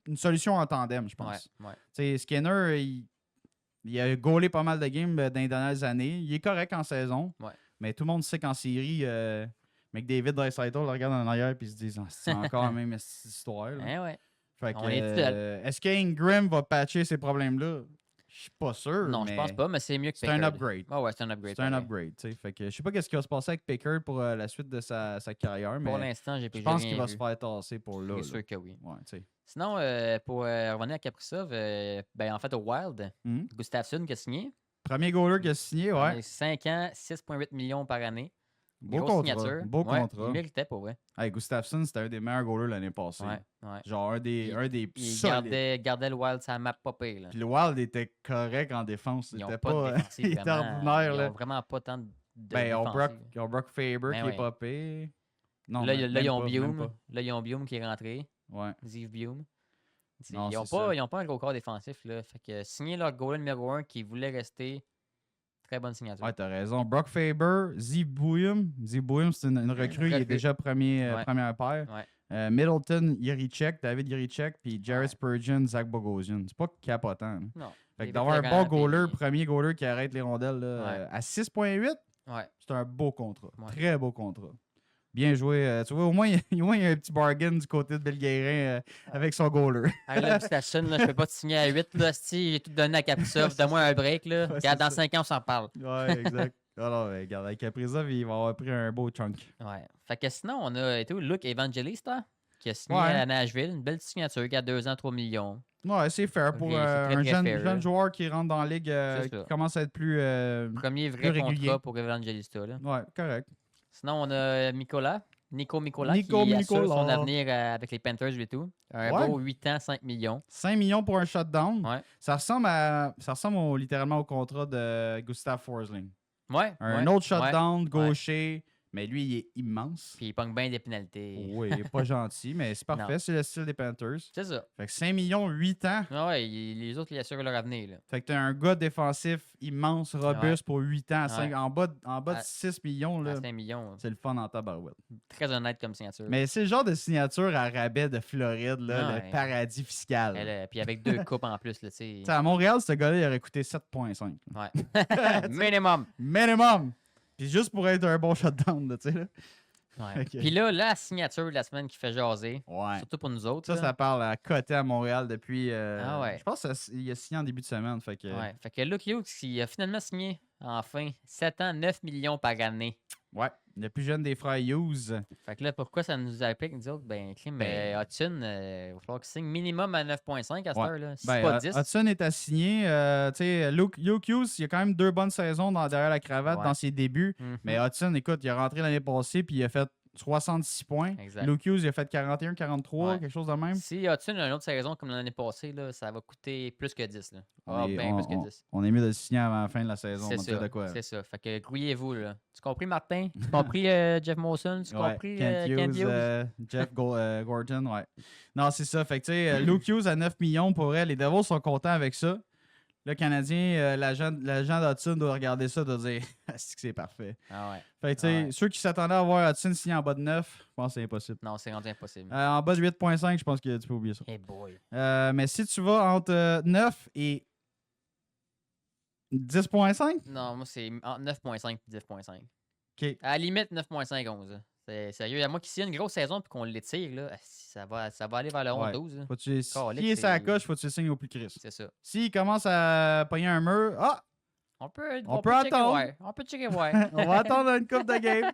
une solution en tandem, je Ouais, pense. ouais. Tu sais, Skinner, il a gaulé pas mal de games dans les dernières années. Il est correct en saison. Ouais. Mais tout le monde sait qu'en série, McDavid Draisaitl le regarde en arrière et se dit Ah, c'est encore la même histoire. là. Eh ouais. Fait que, On est fidèles. est-ce qu'Ingram va patcher ces problèmes-là? Je suis pas sûr. Non, je mais pense pas, mais c'est mieux que C'est un Pickard. upgrade. Ah ouais, c'est un upgrade. C'est un pareil. upgrade. Tu sais. Fait que je sais pas qu'est-ce qui va se passer avec Pickard pour la suite de sa carrière, Pour mais l'instant, j'ai je pense rien qu'il va vu. se faire tasser pour là. C'est là. sûr que oui. Ouais, tu sais. Sinon, pour revenir à Kaprizov, ben, en fait, au Wild, Mhm. Gustafsson qui a signé. Premier goaler qui a signé, ouais. 5 ans, 6,8 millions par année. Beau Grosse contrat. signature. Beau Ouais, contrat. Il méritait pour vrai. Hey, Gustafsson, c'était un des meilleurs goalers l'année passée. Ouais, ouais. Genre un des Il solides. gardait le Wild sa map pas pire. Là. Puis le Wild était correct en défense. Ils Il ont était pas de pas. défensive, il était vraiment. ordinaire, Ils là. ont vraiment pas tant de Ben, on défensive. Brock Faber Ben qui ouais. est pas pire. Non, Là, même ils ont pas, même Bium. pas. Là, ils ont Bium qui est rentré. Ouais. Ziv Bium. Non, Ils n'ont c'est ça. pas un gros corps défensif. Là. Fait que signer leur goaler numéro 1 qui voulait rester, très bonne signature. Ouais, t'as raison. Brock Faber, Zibouyum. Zibouyum, c'est une recrue. Il est recrue. déjà Ouais. première paire. Ouais. Middleton, Yerichek, David Yerichek, puis Jared Ouais. Spurgeon, Zach Bogosian. C'est pas capotant. là. Non. Fait Des que d'avoir un bon vétérans, goaler, puis- premier goaler qui arrête les rondelles là, Ouais. à 6,8, Ouais. c'est un beau contrat. Ouais. Très beau contrat. Bien joué. Tu vois, au moins, il y a un petit bargain du côté de Bill Guérin avec son goaler. Hey, là, Gustafsson, là, je peux pas te signer à 8. Là, si j'ai tout donné à Kaprizov, donne-moi un break. Là. Ouais, Regarde, c'est dans ça. 5 ans, on s'en parle. Ouais, exact. Alors, regarde, avec Kaprizov, il va avoir pris un beau chunk. Ouais. Fait que sinon, on a été où? Luke Evangelista, qui a signé Ouais. à Nashville. Une belle signature, qui a 2 ans, 3 millions. Ouais, c'est fair pour Ok, c'est très, un très jeune, fair, là. jeune joueur qui rentre dans la ligue, C'est ça. qui commence à être plus. Premier vrai plus régulier. contrat pour Evangelista. Là. Ouais, correct. Sinon, on a Nico Mikola Nico qui assure son Mikola. avenir avec les Panthers et tout. Un Ouais. beau 8 ans, 5 millions. 5 millions pour un shutdown. Ouais. Ça ressemble littéralement au contrat de Gustav Forsling. Ouais. Un ouais, autre shutdown, ouais. gaucher, mais lui, il est immense. Puis il pogne bien des pénalités. Oui, il est pas gentil, mais c'est parfait, Non. c'est le style des Panthers. C'est ça. Fait que 5 millions, 8 ans. Ah ouais, les autres, ils assurent leur avenir. Là. Fait que t'as un gars défensif immense, robuste pour 8 ans. Ouais. En bas de À- 6 millions, À là, 5 millions. c'est le fun en tabarouette. Très honnête comme signature. Mais c'est le genre de signature à rabais de Floride, là, Ouais. le paradis fiscal. Puis avec 2 coupes en plus, là, tu sais. T'sais, à Montréal, ce gars-là, il aurait coûté 7,5. Ouais. Minimum. Minimum! Puis juste pour être un bon shutdown, là, tu sais. Là. Ouais. Ok. Puis là, la signature de la semaine qui fait jaser, Ouais. surtout pour nous autres. Ça, là. ça parle à côté à Montréal depuis. Ah ouais. Je pense qu'il a signé en début de semaine. Fait que, Ouais. Fait que Luke Hughes, il a finalement signé, enfin, 7 ans, 9 millions par année. ouais, le plus jeune des frères Hughes. Fait que là, pourquoi ça nous applique, nous autres? Ben, Klim, Hudson, il va falloir qu'il signe minimum à 9,5 à cette Ouais. heure-là. Si Ben, pas 10. Hudson est à signer. Tu sais, Luke Hughes, il a quand même 2 bonnes saisons derrière la cravate Ouais. dans ses débuts. Mhm. Mais Hudson, écoute, il est rentré l'année passée puis il a fait 66 points. Exact. Luke Hughes, il a fait 41, 43, Ouais. quelque chose de même. Si Hudson a une autre saison comme l'année passée, là, ça va coûter plus que 10. Là. Ah, ben plus que 10. On est mieux de le signer avant la fin de la saison. C'est on va dire ça. de quoi. C'est ça. Fait que grouillez-vous, là. Tu compris, Martin? Tu compris, Jeff Mawson? Tu Ouais, compris, Kent Kent Hughes, Hughes? Jeff Gordon, ouais. Non, c'est ça. Fait que, tu sais, Luke Hughes à 9 millions pour elle. Les Devils sont contents avec ça. Le Canadien, l'agent d'Hudson doit regarder ça et doit dire c'est parfait. Ah ouais. Fait que, tu sais, Ouais. ceux qui s'attendaient à voir Hudson signer en bas de 9, je pense que c'est impossible. Non, c'est rendu impossible. En bas de 8,5, je pense que tu peux oublier ça. Hey boy. Mais si tu vas entre 9 et 10,5, Non, moi, c'est entre 9,5 et 10,5. OK. À la limite, 9,5, 11. là. C'est sérieux. À moi qui signe une grosse saison puis qu'on l'étire, là, ça va aller vers le 11, Ouais. 12. là. Faut que tu, Calique, s'il est sa c'est- coche, faut que tu le signes au plus Chris. C'est ça. S'il commence à pogner un mur, On peut peut checker attendre. ouais. On peut checker ouais. on va attendre une coupe de game.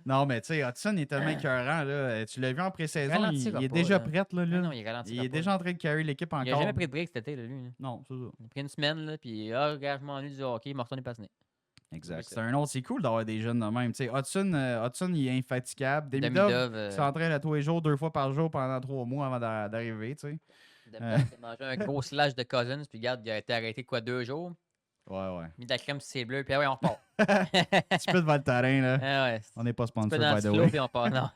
Non, mais tu sais, Hudson est tellement écœurant. Là. Tu l'as vu en pré-saison, il Ralentira est pas, déjà là. prêt. Là, Ah non, il ralentit il est déjà en train de carry l'équipe encore. Il a jamais pris de break cet été, là, lui. là. Non, c'est ça. Il a pris une semaine, là, puis regarde, je m'ennuie du hockey, il m'a retourné patiner. Exact. C'est C'est un autre. C'est cool d'avoir des jeunes de même. Tu sais, Hudson, il est infatigable. Demidov, Demidov, il s'entraîne à tous les jours, 2 fois par jour pendant 3 mois avant d'arriver. Tu sais. Demidov, il a mangé un gros slash de Cousins, puis regarde, il a été arrêté quoi 2 jours. Ouais. Mis de la crème sur ses bleus, puis ah ouais, on repart. Petit peu devant le terrain. Là. Ah ouais, On n'est pas un sponsor, peu dans le by the slow, way. puis on part. Non.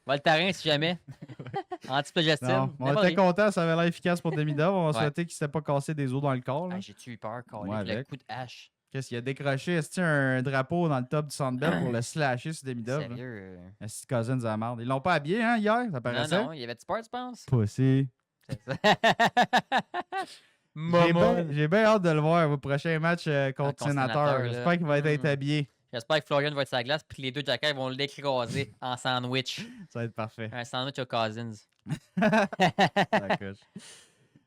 Voltaren, si jamais. Antiplogestine. Non, on n'importe était quoi. contents, ça avait l'air efficace pour Demidov. On Ouais. souhaitait qu'il ne s'était pas cassé des os dans le corps. Là. Ah, j'ai-tu eu peur, quand Ouais, le avec. coup de hache. Qu'est-ce qu'il a décroché? Est-ce un drapeau dans le top du Sandbell pour le slasher sur Demidov? là? Sérieux. Est-ce que Cousins à la marde? Ils l'ont pas habillé, hein, hier? Ça Non, paraissait? non, il y avait du sport, tu penses? Pussy. C'est ça. J'ai bien hâte de le voir au prochain match contre Contre Sénateur. Sénateur, là. J'espère qu'il va être Mm. habillé. J'espère que Florian va être sur la glace puis que les deux jackets vont l'écraser en sandwich. Ça va être parfait. Un sandwich aux Cousins. D'accord.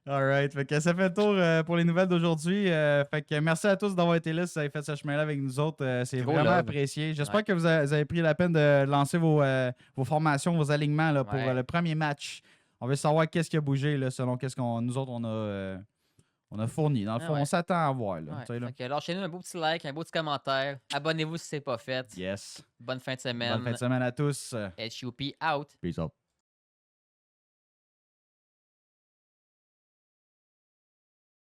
All right. Fait que ça fait le tour pour les nouvelles d'aujourd'hui. Fait que merci à tous d'avoir été là si vous avez fait ce chemin-là avec nous autres. C'est Gros vraiment love. apprécié. J'espère Ouais. que vous avez pris la peine de lancer vos formations, vos alignements là, pour Ouais. le premier match. On veut savoir qu'est-ce qui a bougé là, selon qu'est-ce qu'on nous autres on a fourni. Dans le Ah fond, ouais. on s'attend à voir. Là, Ouais. tu sais, là. Fait que lâchez-nous un beau petit like, un beau petit commentaire. Abonnez-vous si c'est pas fait. Yes. Bonne fin de semaine. Bonne fin de semaine à tous. SUP out. Peace out.